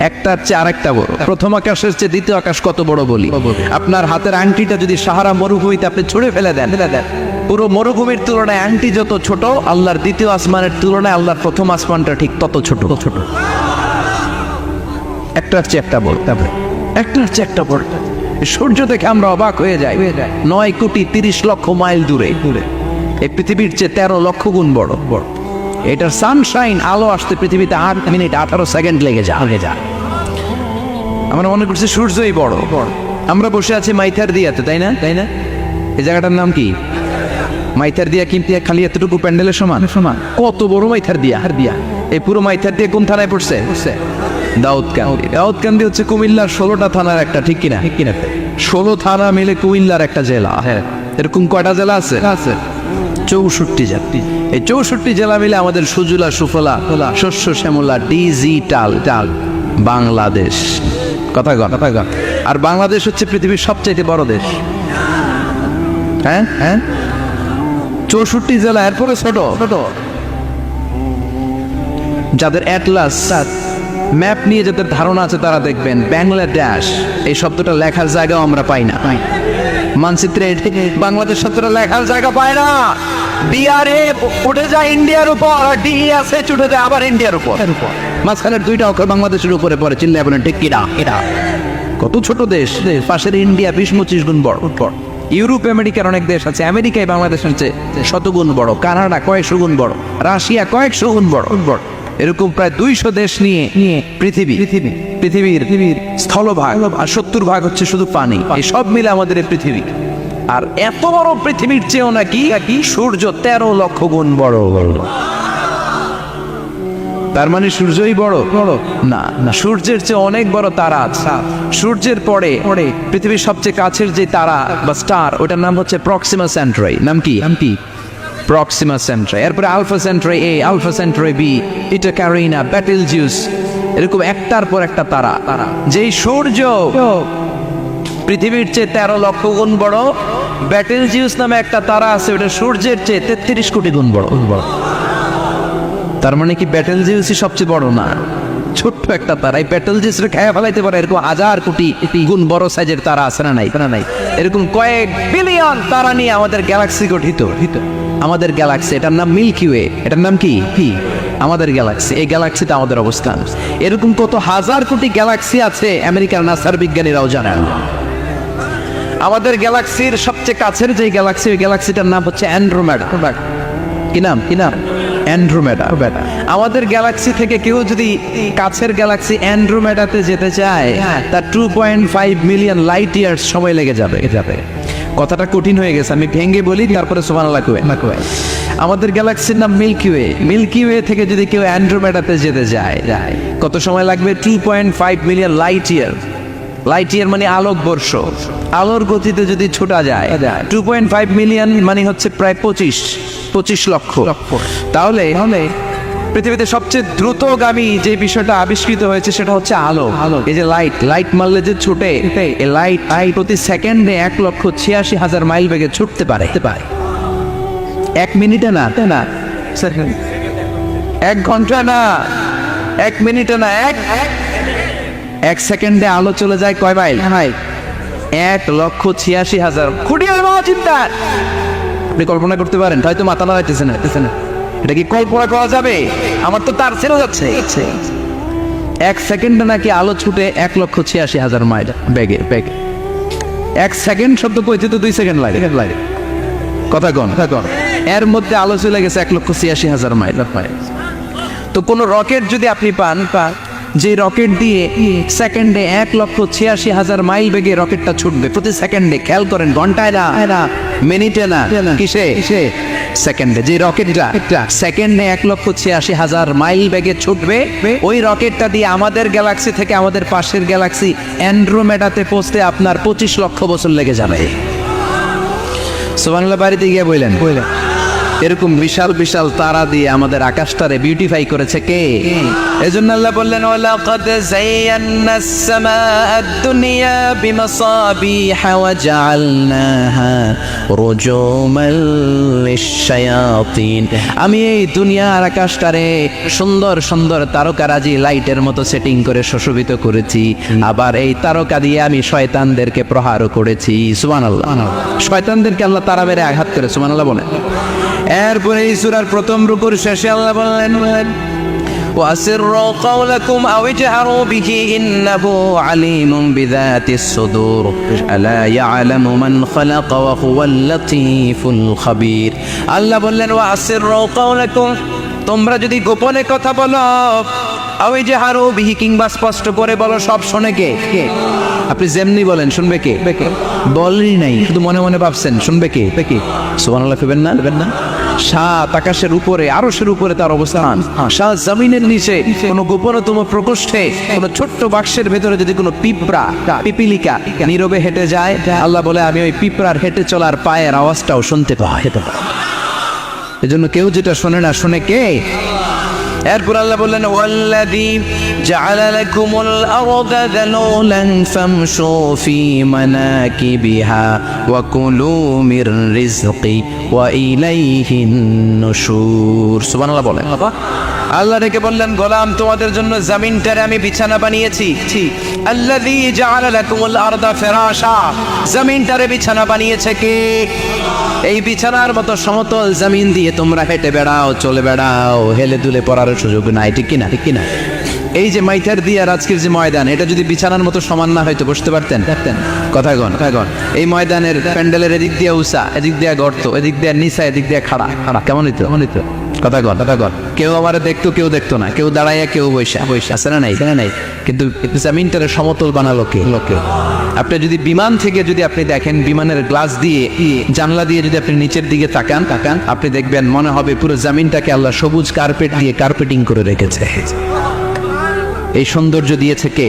একটার চেয়ে আরেকটা বড়। প্রথম আকাশের চেয়ে দ্বিতীয় আকাশ কত বড় বলি? আপনার হাতের আংটিটা যদি সাহারা মরুভূমিতে আপনি ছুঁড়ে ফেলে দেন, পুরো মরুভূমির তুলনায় আংটি যত ছোট, আল্লাহর দ্বিতীয় আসমানের তুলনায় আল্লাহর প্রথম আসমানটা ঠিক তত ছোট। একটার চেয়ে একটা বড়, একটার চেয়ে একটা বড়। সূর্য দেখে আমরা অবাক হয়ে যাই। 9,30,00,000 মাইল দূরে, এই পৃথিবীর চেয়ে 13 লক্ষ গুণ বড়। এটার সানশাইন, আলো আসতে পৃথিবীতে 8 মিনিট 18 সেকেন্ড লেগে যায়। আমরা মনে করছি সূর্যই বড়। আমরা বসে আছি মাইথার দিয়াতে, তাই না? এই জায়গাটার নাম কি? মাইথার দিয়া। কিন্তু খালি এতটুকু প্যান্ডেলের সমান। কত বড় মাইথার দিয়া! এই পুরো মাইথার দিয়ে কোন থানায় পড়ছে? দাউদকান্দি হচ্ছে কুমিল্লার 16টা থানার একটা, ঠিক কিনা? 16 থানা মিলে কুমিল্লার একটা জেলা। এরকম কয়টা জেলা আছে? 64 জেলা। এই 64 জেলা মিলে আমাদের সুজলা সুফলা, শস্য শ্যামলা, ডিজিটাল বাংলাদেশ। কথা গণ। আর বাংলাদেশ হচ্ছে পৃথিবীর সবচাইতে বড় দেশ। হ্যাঁ, 64 জেলা, এরপরে ছোট। যাদের অ্যাটলাস ম্যাপ নিয়ে যাদের ধারণা আছে, তারা দেখবেন বাংলাদেশ এই শব্দটা লেখার জায়গাও আমরা পাই না। মানচিত্রে বাংলাদেশ শব্দটা লেখার জায়গা পায় না। বিআরএ উঠে যায় ইন্ডিয়ার উপর, আর ডিএসএ উঠে যায় আবার ইন্ডিয়ার উপর। মাঝখানের দুইটা অক্ষর বাংলাদেশের উপরে পড়ে, চিল্লায় বলেন ঠিক কিনা? এটা কত ছোট দেশ, পাশের ইন্ডিয়া 20-25 গুণ বড়। ইউরোপ আমেরিকার অনেক দেশ আছে, আমেরিকায় বাংলাদেশের চেয়ে শতগুণ বড়, কানাডা কয়েকশো গুণ বড়, রাশিয়া কয়েকশো গুণ বড়। এরকম প্রায় 200 দেশ নিয়ে পৃথিবীর স্থলভাগ আর 70 ভাগ হচ্ছে শুধু পানি। এই সব মিলে আমাদের এই পৃথিবী। আর এত বড় পৃথিবীর চেয়েও নাকি সূর্য 13 লক্ষ গুণ বড়। তার মানে সূর্যই বড়? না, সূর্যের চেয়ে অনেক বড় তারা আছে। সূর্যের পরে পৃথিবীর সবচেয়ে কাছের যে তারা বা স্টার, ওটার নাম হচ্ছে প্রক্সিমা সেন্ট্রাই। নাম কি? প্রক্সিমা সেন্ট্রাই। এরপরে আলফা সেন্ট্রাই এ, আলফা সেন্ট্রাই বি, ইটা ক্যারিনা, বেটেলজিউস, এরকম একটার পর একটা তারা। যেই সূর্য পৃথিবীর চেয়ে 13 লক্ষ গুণ বড়, বেটেলজিউস নামে একটা তারা আছে, ওটা সূর্যের চেয়ে 33 কোটি গুণ বড়। তার মানে কি বেটেলজিউসই সবচেয়ে বড় না? ছোট্ট একটা তারা। এই বেটেলজিউসরে খেয়ে ফেলাইতে পারে এরকম 1000 কোটি গুণ বড় সাইজের তারা আছে না নাই? এরকম কয়েক বিলিয়ন তারা নিয়ে আমাদের গ্যালাক্সি গঠিত। আমাদের গ্যালাক্সি, এটার নাম মিল্কি ওয়ে। এটার নাম কি? আমাদের গ্যালাক্সি। এই গ্যালাক্সিতে আমাদের অবস্থান। এরকম কত হাজার কোটি গ্যালাক্সি আছে, আমেরিকার নাসার বিজ্ঞানীরাও জানেন। আমাদের গ্যালাক্সির সবচেয়ে কাছের যে গ্যালাক্সি, ওই গ্যালাক্সিটার নাম হচ্ছে অ্যান্ড্রোমেডা। কি নাম? অ্যান্ড্রোমেডা। আমাদের গ্যালাক্সি থেকে কেউ যদি কাছের গ্যালাক্সি অ্যান্ড্রোমেডাতে যেতে চায়, তার 2.5 মিলিয়ন লাইট ইয়ার্স সময় লেগে যাবে। কথাটা কঠিন হয়ে গেছে, আমি ভেঙে বলি, তারপরে সুবহানাল্লাহ কই। আমাদের গ্যালাক্সির নাম মিল্কি ওয়ে। মিল্কি ওয়ে থেকে যদি কেউ অ্যান্ড্রোমেডাতে যেতে যায়, কত সময় লাগবে? 2.5 million light year. Light year মানে আলোক বর্ষ। আলোর গতিতে যদি ছোটা যায়, 2.5 মিলিয়ন মানে হচ্ছে প্রায় 25 লক্ষ। তাহলে পৃথিবীতে সবচেয়ে দ্রুতগামী যে বিষয়টা আবিষ্কৃত হয়েছে সেটা হচ্ছে আলো। এই যে লাইট মারলে যে ছুটে, এই লাইট প্রতি সেকেন্ডে 1,86,000 মাইল বেগে ছুটতে পারে। 1 মিনিটে না, 1 ঘন্টা না, 1 মিনিটে না, 1 সেকেন্ডে আলো চলে যায় কয় মাইল? 1,86,000। খুঁটিয়ে চিন্তা আপনি কল্পনা করতে পারেন? হয়তো মাথা নাড়াইতেছে না। এটা কি কল্পনা করা যাবে? আমার তো তার ছেড়ে যাচ্ছে। 1 সেকেন্ডে নাকি আলো ছুটে 1,86,000 মাইল বেগে। 1 সেকেন্ড শব্দ কইতে তো 2 সেকেন্ড লাগে। কথা কন। এর মধ্যে আলো চলে গেছে 1,86,000 মাইল। তো কোন রকেট যদি আপনি পান, যে রকেট দিয়ে সেকেন্ডে 1,86,000 মাইল বেগে রকেটটা ছুটবে প্রতি সেকেন্ডে, খেয়াল করেন, ঘন্টায় না, মিনিটে না, কিসে? সেকেন্ডে। যে রকেটটা সেকেন্ডে 1,86,000 মাইল বেগে ছুটবে, ওই রকেটটা দিয়ে আমাদের গ্যালাক্সি থেকে আমাদের পাশের গ্যালাক্সি অ্যান্ড্রোমেডাতে পৌঁছতে আপনার 25 লক্ষ বছর লেগে যাবে। সুবহানাল্লাহ বাড়িতে গিয়ে বললেন, এরকম বিশাল বিশাল তারা দিয়ে আমাদের আকাশটারে বিউটিফাই করেছে কে? এজন্য আল্লাহ বললেন, ওয়ালাকাদ যায়্যানাস সামাআদ দুনিয়া বিমাসাবিহা ওয়া জাআলনাহা রুজুমান লিশ-শায়াতিন। আমি এই দুনিয়ার আকাশটারে সুন্দর সুন্দর তারকারাজি লাইটের মতো সেটিং করে সুশোভিত করেছি। আবার এই তারকা দিয়ে আমি শয়তানদেরকে প্রহারও করেছি। সুবহানাল্লাহ। শয়তানদেরকে আল্লাহ তারা মেরে আঘাত করে। সুবহানাল্লাহ বলেন। এরপরে এই সূরার প্রথম রুকুর শেষে আল্লাহ বললেন, وَأَسِرُّوا قَوْلَكُمْ أَوْ اجْهَرُوا بِهِ إِنَّهُ عَلِيمٌ بِذَاتِ الصُّدُورِ أَلَا يَعْلَمُ مَنْ خَلَقَ وَهُوَ اللَّطِيفُ الْخَبِيرُ। আল্লাহ বললেন, وَأَسِرُّوا قَوْلَكُمْ, তোমরা যদি গোপনে কথা বলো, আও ইজহারু বিহি, কিংবা স্পষ্ট করে বলো, সব শোনে কে? আপনি যেমনি বলেন শুনবে কে? বলেনই নাই, শুধু মনে মনে ভাবছেন, শুনবে কে? সুবহানাল্লাহ কইবেন না? সাত আকাশের উপরে, আরশের উপরে তার অবস্থান, সাত জমিনের নিচে কোনো গোপনতম প্রকোষ্ঠে, কোনো ছোট্ট বাক্সের ভেতরে যদি কোনো পিপিলিকা নীরবে হেঁটে যায়, আল্লাহ বলে আমি ওই পিঁপড়ার হেঁটে চলার পায়ের আওয়াজটাও শুনতে পাই। এজন্য কেউ যেটা শোনে না, শোনে কে? এরপর আল্লাহ বললেন, ওয়াল্লাযী জাআলা লাকুমুল আরদা যালুলান ফামশু ফি মানাকিবিহা ওয়া কুলু মির রিজকি ওয়া ইলাইহিন নুশুর। সুবহানাল্লাহ বলেন। আল্লাহ ডেকে বললেন, গোলাম তোমাদের জন্য জমিনটারে আমি বিছানা বানিয়েছি। আল্লাযী জাআলা লাকুমুল আরদা ফিরাশা, জমিনটারে বিছানা বানিয়েছে কে? এই বিছানার মতো সমতল জমিন দিয়ে তোমরা হেঁটে বেড়াও, চলে বেড়াও, হেলে দুলে পড়ার সুযোগ নাই, ঠিক কিনা? ঠিক কিনা? এই যে মাইথার দিয়ে আজকের যে ময়দান, এটা যদি বিছানার মতো সমান না হয়তো বসতে পারতেন? কথা গণ। এই ময়দানের প্যান্ডেলের এদিক দিয়ে উষা, এদিক দিয়ে গর্ত, এদিক দিয়ে নিচা, এদিক দিয়ে খাড়া। কেমন হইতো? কথা গণ। কেউ আমার দেখতো, কেউ দেখতো না, কেউ দাঁড়াইয়া, কেউ বৈশা আছে না নাই? কিন্তু জমিনটারে সমতল বানালো কে? আপনি যদি বিমান থেকে যদি আপনি দেখেন, বিমানের গ্লাস দিয়ে, জানলা দিয়ে যদি আপনি নিচের দিকে তাকান, আপনি দেখবেন মনে হবে পুরো জমিনটাকে আল্লাহ সবুজ কার্পেট দিয়ে কার্পেটিং করে রেখেছে। এই সৌন্দর্য দিয়েছে কে?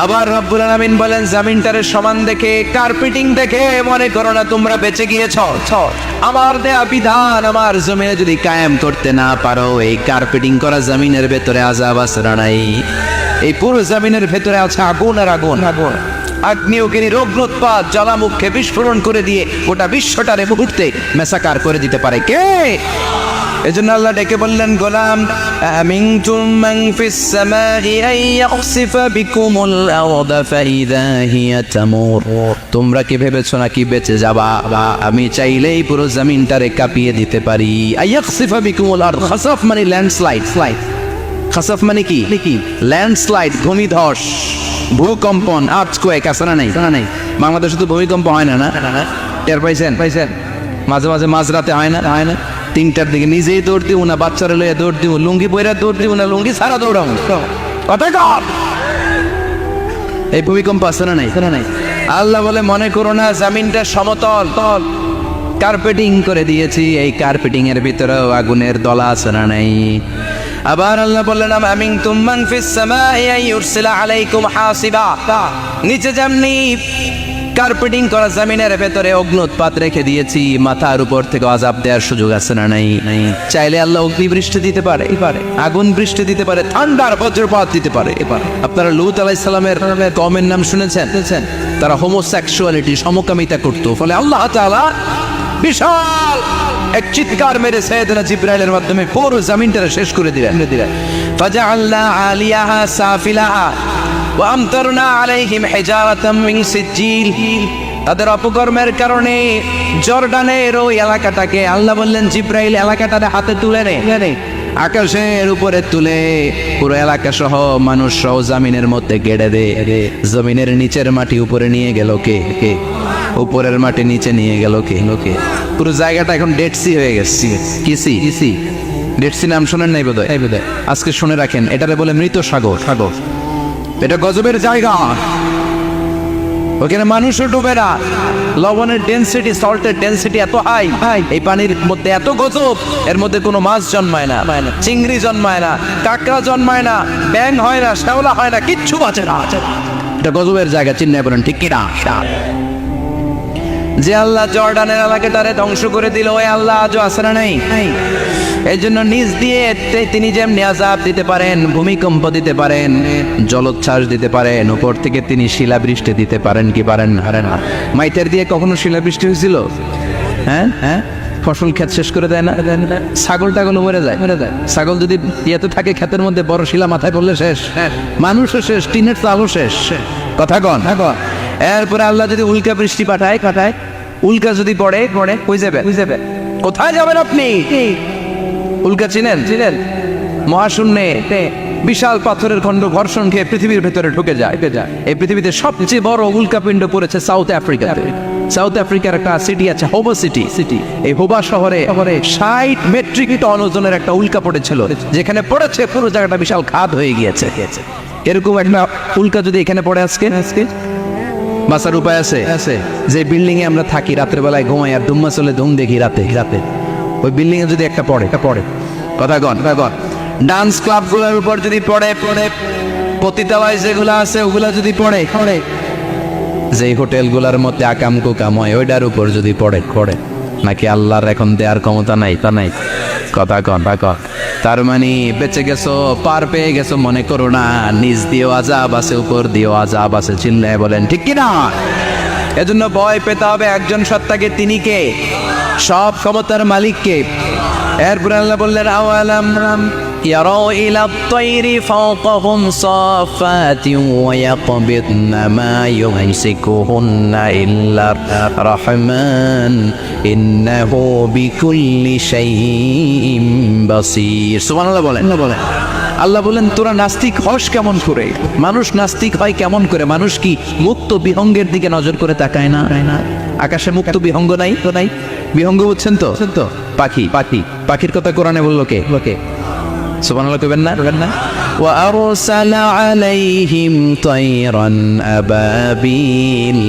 আবার রব্বুল আলামিন বলেন, জমিনটারে সমান দেখে, কার্পেটিং দেখে মনে করো না তোমরা বেঁচে গিয়েছো। আমার দেয়া বিধান আমার জমিনে যদি কায়েম করতে না পারো, এই কার্পেটিং করা জমিনের ভেতরে আযাব আছে না নাই? এই পুরো জমিনের ভেতরে আছে আগুন আর আগুন। আগ্নেয়গিরি রোগ্নোৎপাত জ্বালামুখে বিস্ফোরণ করে দিয়ে গোটা বিশ্বটারে মুহূর্তে মেসাকার করে দিতে পারে কে? এজন্য আল্লাহ ডেকে বললেন, গোলাম আমিনতুম মান ফিস সামাই আন ইয়াখসিফা বিকুমুল আরদা ফাইযা হিয়া তামুর, তোমরা কি ভেবেছো নাকি বেঁচে যাবা? আমি চাইলেই পুরো জমিনটারে কাঁপিয়ে দিতে পারি। আন ইয়াখসিফা বিকুমুল আরদ, খাসাফ মানে ল্যান্ডস্লাইড। খাসাফ মানে কি? ল্যান্ডস্লাইড, ভূমিধস, ভূকম্পন, আর্থকোয়েক আছে না নাই? বাংলাদেশে তো ভূমিকম্প হয় না, টের পাইছেন? মাঝে মাঝে মাঝরাতে হয় না? 3টার দিকে নিজেই দৌড় দিব না, বাচ্চারা লইয়া দৌড় দিব, লুঙ্গি পইরা দৌড় দিব না, লুঙ্গি সারা দৌড়াবো। এই ভূমিকম্প আছে না নাই? আল্লাহ বলে, মনে করো না জমিনটা সমতল, কার্পেটিং করে দিয়েছি, এই কার্পেটিং এর ভিতরেও আগুনের দলা আছে না নাই? আবার আল্লাহ বললেন, আমিনতুম মান ফিস সামাই আন ইউরসিলা আলাইকুম হাসিবা, নিচে যেমনি কার্পেটিং করা জমিনের ভেতরে অগ্নুৎপাত রেখে দিয়েছি, মাথার উপর থেকে আযাব দেওয়ার সুযোগ আছে না নাই? চাইলে আল্লাহ অগ্নি বৃষ্টি দিতে পারে, আগুন বৃষ্টি দিতে পারে, ঠান্ডার বজ্রপাত দিতে পারে। আপনারা লূত আলাইহিস সালামের কওমের নাম শুনেছেন? তারা হোমোসেক্সুয়ালিটি, সমকামিতা করত। ফলে আল্লাহ তাআলা বিশাল এক চিৎকার মেরে সাইয়েদনা জিবরাইলের মাধ্যমে পুরো জমিনটারে শেষ করে দিলেন। ফাজআলনা আলিয়াহা সাফিলাহা ওয়া আমতারনা আলাইহিম হিজারাতাম মিন সিজিল, তাদের অপকর্মের কারণে জর্ডানের ওই এলাকাটাকে আল্লাহ বললেন, জিবরাইল এলাকাটারে হাতে তুলে নে, আকাশের উপরে তুলে পুরো এলাকা সহ মানুষ সহ জমিনের মধ্যে গেড়ে দে। জমিনের নিচের মাটি উপরে নিয়ে গেল কে? উপরের মাটি নিচে নিয়ে গেল কে? পুরো জায়গাটা এখন ডেড সি হয়ে গেছে। কিসি ডেড সি নাম শোনেন নাই বোধহয়? আজকে শুনে রাখেন, এটারে বলে মৃত সাগর। এটা গজবের জায়গা, ওখানে মানুষও ডুবে না। লবণের ডেনসিটি, সল্টের ডেনসিটি এত হাই, এই পানির মধ্যে এত গজব, এর মধ্যে কোনো মাছ জন্মায় না, চিংড়ি জন্মায় না, কাঁকড়া জন্মায় না, ব্যাঙ হয় না, শ্যাওলা হয় না, কিচ্ছু বাঁচে না। এটা গজবের জায়গা, চিন্তা করেন, ঠিক কিনা? যে আল্লাহ জর্ডানের এলাকাটারে ধ্বংস করে দিল, ওই আল্লাহ আজও আছে না নাই? এই জন্য নিজ দিয়ে তিনি যেমনি আযাব দিতে পারেন, ভূমিকম্প দিতে পারেন, জলোচ্ছ্বাস দিতে পারেন, উপর থেকে তিনি শিলাবৃষ্টি দিতে পারেন কি পারেন না? মাইটার দিয়ে কখনো শিলাবৃষ্টি হয়েছিল? হ্যাঁ, ফসল ক্ষেত শেষ করে দেয় না? ছাগল টাগল মরে যায়। ছাগল যদি ইয়েতে থাকে ক্ষেতের মধ্যে, বড় শিলা মাথায় পড়লে শেষ, মানুষও শেষ, টিনের চালও শেষ। কথা কন। এরপরে আল্লাহ যদি উল্কা বৃষ্টি পাঠায়, উল্কা যদি পড়ে কই যাবে? কোথায় যাবেন আপনি? উল্কা চিনেন? মহাশূন্যে বিশাল পাথরের খণ্ড ঘর্ষণ খেয়ে পৃথিবীর ভেতরে ঢুকে যায়। এই পৃথিবীতে সবচেয়ে বড় উল্কাপিণ্ড পড়েছে সাউথ আফ্রিকাতে। সাউথ আফ্রিকার একটা সিটি আছে, হোবা সিটি। এই হোবা শহরে 60 মেট্রিক টন ওজনের একটা উল্কা পড়েছিল, যেখানে পড়েছে পুরো জায়গাটা বিশাল খাদ হয়ে গিয়েছে। এরকম একটা উল্কা যদি এখানে পড়ে আজকে, বাঁচার উপায় আছে? যে বিল্ডিং এ আমরা থাকি, রাতের বেলায় ঘুমাই আর দুম্মা চলে ধুম দেখি রাতে, ওই বিল্ডিং এ যদি একটা পড়ে, কথা গন, ডান্স ক্লাব গুলোর উপর যদি পড়ে, পতিতালয় যেগুলো আছে ওগুলা যদি পড়ে, যে হোটেল গুলার মধ্যে আকাম কুকাম হয় ওইটার উপর যদি পড়ে, নাকি আল্লাহর এখন দেয়ার ক্ষমতা নাই? তা নাই। কথা কন। তার মানে বেঁচে গেছো, পার পেয়ে গেছো মনে করো না, নিজ দিয়েও আযাব আছে, উপর দিয়েও আযাব আছে। চিল্লায় বলেন ঠিক কিনা? এজন্য ভয় পেতে হবে একজন সত্তাকে, তিনি কে? সব ক্ষমতার মালিককে। এরপরে আল্লাহ বললেন আওয়ালাম ইয়ারাউ ইলা আত-তায়রি ফাওকাহুম সাফাতিন ওয়া ইয়াকবিদনা মা ইউমসিকুহুন্না ইল্লা রাহমান ইন্নাহু বিকুল্লি শাইইন বাসীর। সুবহানাল্লাহ বলেন। আল্লাহ বলেন তোরা নাস্তিক হস কেমন করে? মানুষ নাস্তিক হয় কেমন করে? মানুষ কি মুক্ত বিহঙ্গের দিকে নজর করে তাকায় না? আকাশে মুক্ত বিহঙ্গ নাই তো নাই? বিহঙ্গ বুঝছেন তো? পাখি পাখি পাখির কথা কোরআনে বললো কে? সুবহানাল্লাহ কইবেন না? ওয়া আরসালা আলাইহিম তায়রান আবাবিল,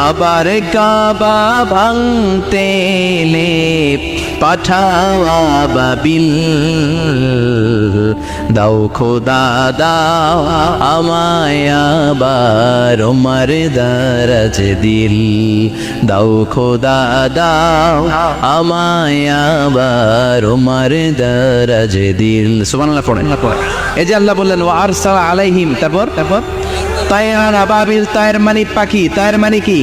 আবার কাবা ভাঙতে এলে পাঠাও আবাবিল। দাও খোদা দাও আমায় আবার ওমর দারাজ দিল, দাও খোদা দাও আমায় আবার ওমর দারাজ দিল। সুবহানাল্লাহ পড়েন। এই যে আল্লাহ বললেন ওয়া আরসালা আলাইহিম, তারপর তায়রান আবাবিল, তায়ের মানে পাখি, তায়ের মানে কি?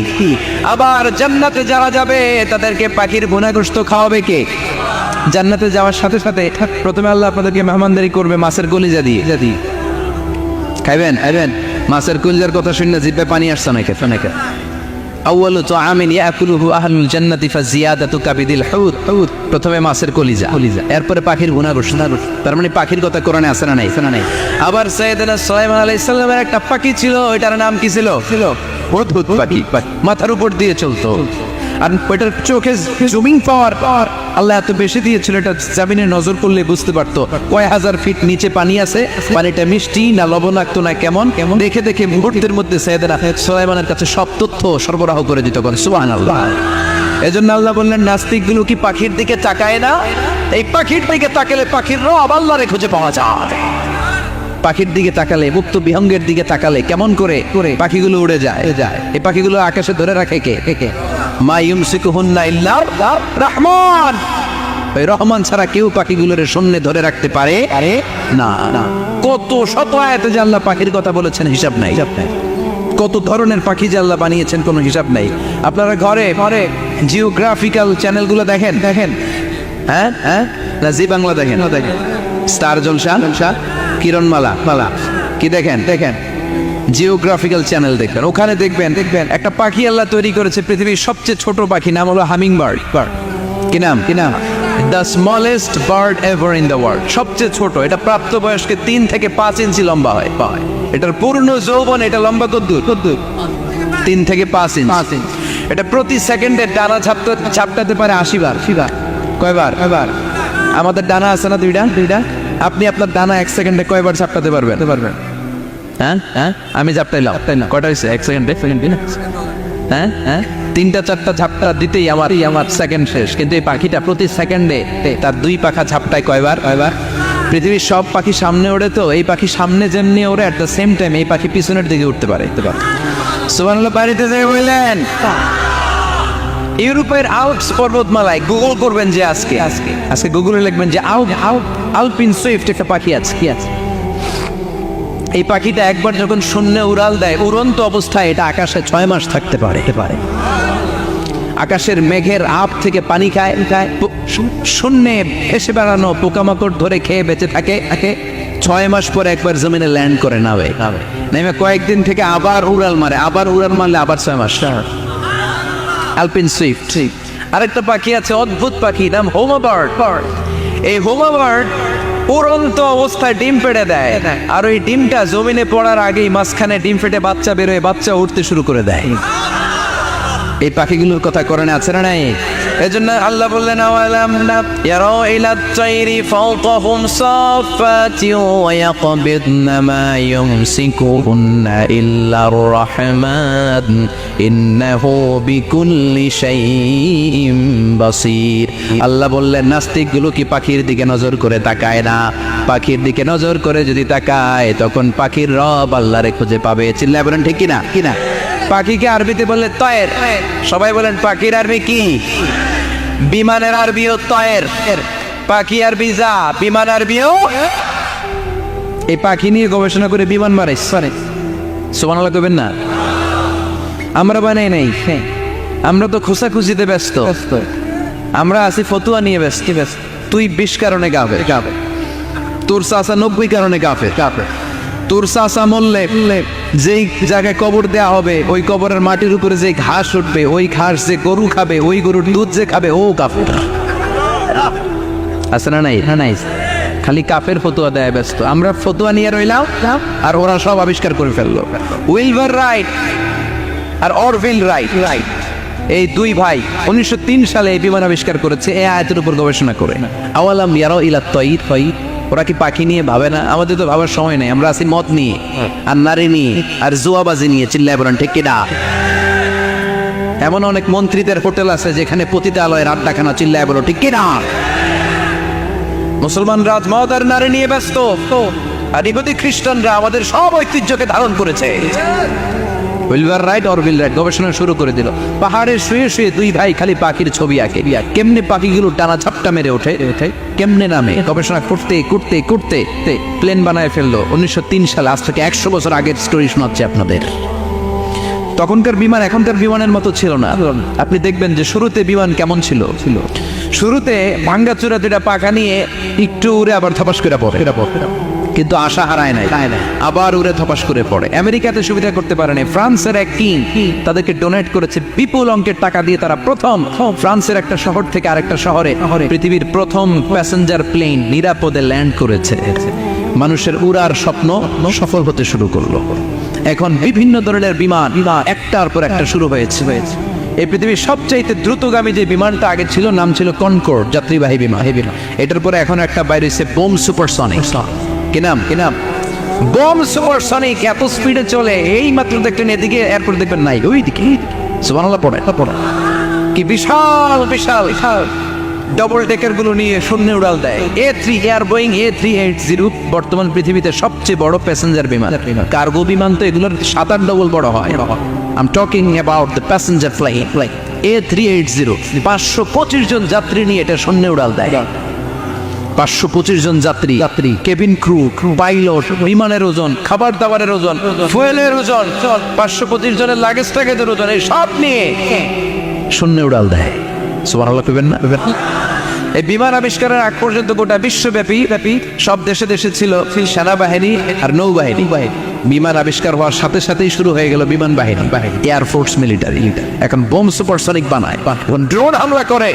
আবার জান্নাতে যারা যাবে তাদেরকে পাখির ভুনাগোশত খাওয়াবে কে? জান্নাতে যাওয়ার সাথে সাথে প্রথমে আল্লাহ আপনাদেরকে মেহমানদারি করবে মাছের কলিজা দিয়ে। খাইবেন? মাছের কলিজার কথা শুনে জিভে পানি আসছে নাকি? আউয়ালু তাআমিন ইয়াকুলুহু আহলুল জান্নাতি ফাজিয়াদাতু কাবিদিল হুত। প্রথমে মাছের কলিজা, এরপরে পাখির ভুনাগোশত। তার মানে পাখির কথা কোরআনে আছে না নাই? আবার সাইয়েদনা সুলাইমান আলাইহিস সালামের একটা পাখি ছিল, ওইটার নাম কি ছিল? হুদহুদ পাখি। মাথার উপর দিয়ে চলতো, আর ওইটার চোখে জুমিং পাওয়ার আল্লাহ এত বেশি দিয়েছিল, এটা জামিনে নজর করলে বুঝতে পারতো কয় হাজার ফিট নিচে পানি আছে, পানিটা মিষ্টি না লবণাক্ত না কেমন দেখে দেখে মুহূর্তের মধ্যে সাইয়েদনা সুলাইমানের কাছে সব তথ্য সরবরাহ করে দিত। সুবহানাল্লাহ। এজন্য আল্লাহ বললেন নাস্তিকগুলো কি পাখির দিকে তাকায় না? এই পাখির দিকে তাকালে পাখির রব আল্লাহরে খুঁজে পাওয়া যায়। পাখির দিকে তাকালে, মুক্ত বিহঙ্গের দিকে তাকালে কেমন করে পাখিগুলো উড়ে যায়। এই পাখিগুলো আকাশে ধরে রাখে কে? মা ইউমসিকুহুন্না ইল্লা রাহমান। ওই রহমান ছাড়া কেউ পাখিগুলোর শূন্যে ধরে রাখতে পারে না। কত শত আয়াতে যে আল্লাহ পাখির কথা বলেছেন হিসাব নাই। কত ধরনের পাখি যে আল্লাহ বানিয়েছেন কোনো হিসাব নাই। আপনারা ঘরে জিওগ্রাফিক্যাল চ্যানেলগুলো দেখেন? হ্যাঁ না জি বাংলা দেখেন? স্টার জলসা, কিরণমালা কি দেখেন? জিওগ্রাফিক্যাল চ্যানেল দেখবেন, ওখানে দেখবেন একটা পাখি আল্লাহ তৈরি করেছে, পৃথিবীর সবচেয়ে ছোট পাখি, নাম হলো হামিং বার্ড। কি নাম? The smallest bird ever in the world. সবচেয়ে ছোট, এটা প্রাপ্তবয়স্কে 3 থেকে 5 ইঞ্চি লম্বা হয়। এটার পূর্ণ যৌবন এটা লম্বা কদ্দুর 3 থেকে 5 ইঞ্চি। এটা প্রতি সেকেন্ডে ডানা ঝাপটাতে পারে 80 বার। কয়বার? আমাদের ডানা আছে না দুইটা। আপনি আপনার ডানা 1 সেকেন্ডে কয়বার ঝাপটাতে পারবেন? হ্যাঁ আমি ঝাপটাইলাম কয়টা হয়েছে? 1 সেকেন্ডে? হ্যাঁ 3-4টা ঝাপটা দিতেই আমার সেকেন্ড শেষ। কিন্তু এই পাখিটা প্রতি সেকেন্ডে তার 2 পাখা ঝাপটায় কয়বার? পৃথিবীর সব পাখি সামনে ওড়ে, তো এই পাখি সামনে যেমনি ওড়ে অ্যাট দ্য সেম টাইম এই পাখি পিছনের দিকে উঠতে পারে। সুবহানাল্লাহ। বাড়িতে যাই বললেন ইউরোপের আল্পস পর্বতমালায় গুগল করবেন যে আজকে গুগলে লিখবেন যে আলপিন সুইফট একটা পাখি আছে। এই পাখিটা একবার যখন শূন্যে উড়াল দেয়, উড়ন্ত অবস্থায় এটা আকাশে 6 মাস থাকতে পারে। আকাশের মেঘের আপ থেকে পানি খায়, শূন্যে ভেসে বেড়ানো পোকামাকড় ধরে খেয়ে বেঁচে থাকে। 6 মাস পরে একবার জমিনে ল্যান্ড করে নেমে কয়েকদিন থেকে আবার উড়াল মারলে আবার 6 মাস। আলপিন সুইফট। আরেকটা পাখি আছে, অদ্ভুত পাখি, নাম হোমা বার্ড। এই হোমা বার্ড উড়ন্ত অবস্থায় ডিম পেড়ে দেয়, আর ওই ডিমটা জমিনে পড়ার আগেই মাঝখানে ডিম ফেটে বাচ্চা বেরোয়, বাচ্চা উঠতে শুরু করে দেয়। এই পাখিগুলোর কথা কোরআনে আছে না নাই? এজন্য আল্লাহ বললেন আওয়ালাম ইয়ারাউ ইলা আত-তায়রি ফাওকাহুম সাফাতিন ওয়া ইয়াকবিদনা মা ইউমসিকুহুন্না ইল্লা আর-রাহমান ইন্নাহু বিকুল্লি শাইইন বাসীর। আল্লাহ বললেন নাস্তিকগুলো কি পাখির দিকে নজর করে তাকায় না? পাখির দিকে নজর করে যদি তাকায় তখন পাখির রব আল্লাহরে খুঁজে পাবে। চিল্লায় বলেন ঠিক কিনা? পাখিকে আরবিতে বললে তয়ের। সবাই বলেন পাখির আরবি কি? বিমানের আরবিও তয়ের। পাখি আরবি যা, বিমান আরবিও। এই পাখি নিয়ে গবেষণা করে বিমান বানাইছে। সুবহানাল্লাহ কইবেন না? আমরা বানাই নাই, আমরা তো খোঁজাখুঁজিতে ব্যস্ত। আমরা আছি ফতুয়া নিয়ে ব্যস্ত। তুই 20 কারণে গাবে, তোর চাচা 90 কারণে গাবে, তোর চাচা মরলে যেই জায়গায় কবর দেয়া হবে ওই কবরের মাটির উপরে যে ঘাস উঠবে ওই ঘাস যে গরু খাবে ওই গরুর দুধ যে খাবে ও কাফের। আছে না নাই? নাই, খালি কাফের ফতোয়া দেয় ব্যস্ত। আমরা ফতোয়া নিয়ে রইলাম আর ওরা সব আবিষ্কার করে ফেললো। উইলবার রাইট আর অরভিল রাইট, এই দুই ভাই 1903 সালে এই বিমান আবিষ্কার করেছে এই আয়াতের উপর গবেষণা করে। আওয়ালাম ইয়ারাউ ইলা তাইর, ওরা কি পাখি নিয়ে ভাবে না? আমাদের তো ভাবার সময় নেই, আমরা আছি মদ নিয়ে আর নারী নিয়ে আর জুয়াবাজি নিয়ে। চিল্লায় বলেন ঠিক কিনা? এমন অনেক মন্ত্রীদের হোটেল আছে যেখানে পতিতালয়ের আড্ডাখানা। চিল্লায় বলো ঠিক কিনা? মুসলমানরা মদ আর নারী নিয়ে ব্যস্ত, আর ইহুদি খ্রিস্টানরা আমাদের সব ঐতিহ্যকে ধারণ করেছে। উইলবার রাইট অরভিল রাইট গবেষণা শুরু করে দিল। পাহাড়ে শুয়ে শুয়ে দুই ভাই খালি পাখির ছবি আঁকে, কেমনে পাখিগুলো টানা ঝাপটা মেরে ওঠে, কেমনে নামে। গবেষণা করতে করতে করতে প্লেন বানায় ফেললো 1903 সালে। আজ থেকে 100 বছর আগের স্টোরি শোনাচ্ছি আপনাদের। তখনকার বিমান এখনকার বিমানের মতো ছিল না। আপনি দেখবেন যে শুরুতে বিমান কেমন ছিল। শুরুতে ভাঙ্গাচুরা দুটা পাখা নিয়ে একটু উড়ে আবার থপাস করে পড়ে, কিন্তু আশা হারায় নাই, আবার উড়ে থপাস করে পড়ে। আমেরিকাতে সুবিধা করতে পারেনি। ফ্রান্সের এক কিং তাদেরকে ডোনেট করেছে বিপুল অঙ্কের টাকা দিয়ে। তারা প্রথম ফ্রান্সের একটা শহর থেকে আরেকটা শহরে পৃথিবীর প্রথম প্যাসেঞ্জার প্লেন নিরাপদে ল্যান্ড করেছে। মানুষের উড়ার স্বপ্ন সফল হতে শুরু করলো। এখন বিভিন্ন ধরনের বিমান একটার পর একটা শুরু হয়েছে। এই পৃথিবীর সবচাইতে দ্রুতগামী যে বিমানটা আগে ছিল নাম ছিল কনকর্ড, যাত্রীবাহী বিমান। এটার পরে এখন একটা বাইরে হচ্ছে বোম সুপারসনিক। কি নাম? Bomb supersonic. এত স্পিডে চলে, এই মাত্র দেখলেন এদিকে এয়ারপোর্ট দেখবেন নাই, ওই দিকে সুবহানাল্লাহ পড়ে। কি বিশাল বিশাল ডবল ডেকার গুলো নিয়ে শূন্যে উড়াল দেয়। A3 এয়ার বোয়িং A380 বর্তমান পৃথিবীতে সবচেয়ে বড় প্যাসেঞ্জার বিমান। কার্গো বিমান তো এগুলোর 7-8 ডবল বড় হয়। I'm talking about the passenger flight A380 525 জন যাত্রী নিয়ে এটা শূন্যে উড়াল দেয়। 525 জন যাত্রী, কেবিন ক্রু, পাইলট, বিমানের ওজন, খাবার দাবারের ওজন, ফুয়েলের ওজন, 525 জনের লাগেজ ট্যাগেজের ওজন, এই সব নিয়ে শূন্যে উড়াল দেয়। সুবহানাল্লাহ কইবেন না? এই বিমান আবিষ্কারের আগ পর্যন্ত গোটা বিশ্বব্যাপী সব দেশে দেশে ছিল সেনাবাহিনী আর নৌবাহিনী। বিমান আবিষ্কার হওয়ার সাথে সাথেই শুরু হয়ে গেল বিমান বাহিনী, এয়ারফোর্স, মিলিটারি। এখন বোম সুপারসনিক বানায়, এখন ড্রোন হামলা করে,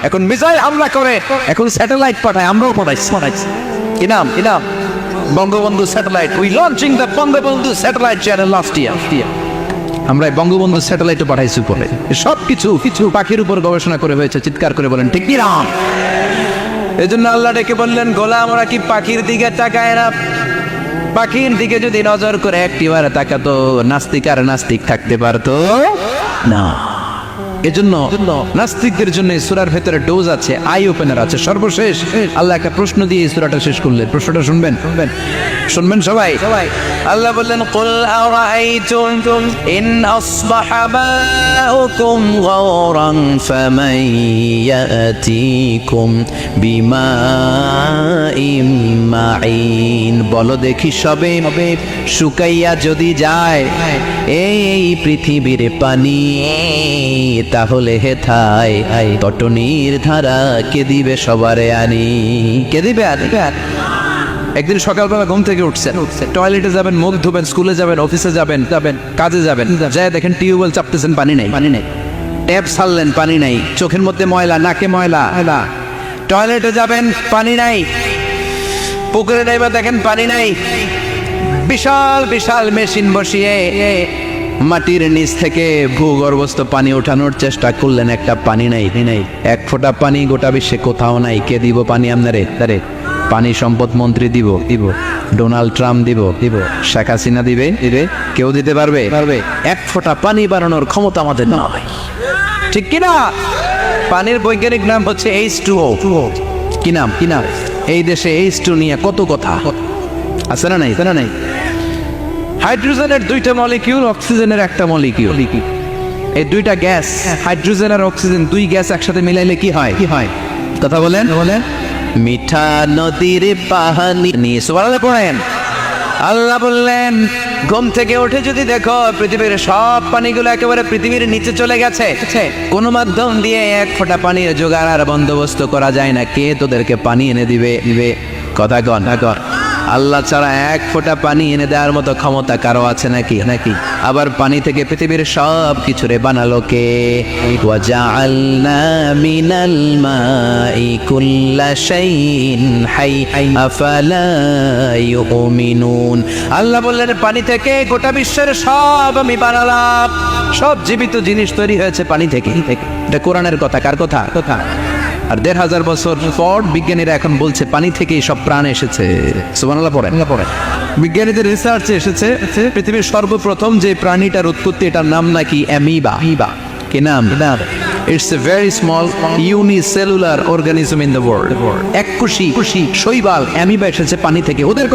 এখন মিসাইল হামলা করে, এখন স্যাটেলাইট পাঠায়। আমরাও পাঠাইছি। কি নাম? Bangabandhu satellite. We launching the Bangabandhu satellite channel last year. আমরা বঙ্গবন্ধু স্যাটেলাইটও পাঠাইছি উপরে। সব কিছু পাখির উপর গবেষণা করে হয়েছে। চিৎকার করে বলেন ঠিক কি না? এই জন্য আল্লাহ ডেকে বললেন, গোলাম ওরা কি পাখির দিকে তাকায় না? পাখির দিকে যদি নজর করে একটিবার তাকাতো, নাস্তিক আর নাস্তিক থাকতে পারতো না। এজন্য নাস্তিকদের জন্য সূরার ভেতরে ডোজ আছে, আই ওপেনার আছে। সর্বশেষ আল্লাহ একটা প্রশ্ন দিয়ে এই সূরাটা শেষ করলেন। প্রশ্নটা শুনবেন সবাই। আল্লাহ বললেন, কুল আরাআইতুম ইন আসবাহা মাউকুম গাওরান ফামান ইয়াতিকুম বিমাইম মাইন। বলো দেখি সবে শুকাইয়া যদি যায় এই পৃথিবীর পানি, তাহলে হেথায় তটনির ধারা কে দিবে সবারে আনি? কে দিবে? একদিন সকালবেলা ঘুম থেকে উঠছেন, টয়লেটে যাবেন, মুখ ধুবেন, স্কুলে যাবেন, অফিসে যাবেন, কাজে যাবেন, যায় দেখেন টিউবওয়েল চাপতেছেন, পানি নাই। ট্যাপ ছাড়লেন, পানি নাই। চোখের মধ্যে ময়লা, নাকে ময়লা। টয়লেটে যাবেন, পানি নাই। পুকুরে যাইবা, দেখেন পানি নাই। বিশাল বিশাল মেশিন বসিয়ে মাটির নিচ থেকে ভূগর্ভস্থ পানি ওঠানোর চেষ্টা করলেন, একটা পানি নাই। এক ফোঁটা পানি গোটা বিশ্বে কোথাও নাই। কে দিব পানি আপনারে? পানি সম্পদ মন্ত্রী দিব, ডোনাল্ড ট্রাম্প দিব, শেখ হাসিনা দিবে? কেউ দিতে পারবে? এক ফোঁটা পানি বানানোর ক্ষমতা আমাদের না। ঠিক কিনা? পানির বৈজ্ঞানিক নাম হচ্ছে H2O। কি নাম? এই দেশে H2 নিয়ে কত কথা আছে না নাই? হাইড্রোজেনের 2টা মলিকিউল, অক্সিজেনের একটা মলিকিউল। এই 2টা গ্যাস, হাইড্রোজেন আর অক্সিজেন, 2 গ্যাস একসাথে মিলাইলে কি হয়? কথা বলেন। মিঠা নদীর পানি নিয়ে সুবহানাল্লাহ পড়েন। আল্লাহ বললেন ঘুম থেকে উঠে যদি দেখো পৃথিবীর সব পানিগুলো একেবারে পৃথিবীর নিচে চলে গেছে, কোনো মাধ্যম দিয়ে এক ফোঁটা পানির জোগাড় আর বন্দোবস্ত করা যায় না, কে তোদেরকে পানি এনে দিবে? কথা কন কন। আল্লাহ ছাড়া এক ফোঁটা পানি এনে দেওয়ার মতো ক্ষমতা কারো আছে নাকি? আবার পানি থেকে পৃথিবীর সব কিছুরে বানালো কে? ওয়াজআলনা মিনাল মাই কুল্লা শাইইন হাই আফালা ইউমিনুন। আল্লাহ বললেন পানি থেকে গোটা বিশ্বের সব আমি বানালাম, সব জীবিত জিনিস তৈরি হয়েছে পানি থেকে। এটা কোরআনের কথা, কার কথা? আর ১৫০০ বছর পর বিজ্ঞানীরা এখন বলছে পানি থেকেই সব প্রাণ এসেছে। সুবহানাল্লাহ পড়েন। বিজ্ঞানীদের রিসার্চে এসেছে পৃথিবীর সর্বপ্রথম যে প্রাণীটার উৎপত্তি, এটার নাম নাকি অ্যামিবা। কি নাম? It's a very small unicellular organism in the world. এক কোষী শৈবাল অ্যামিবা এসেছে পানি থেকে। ওদের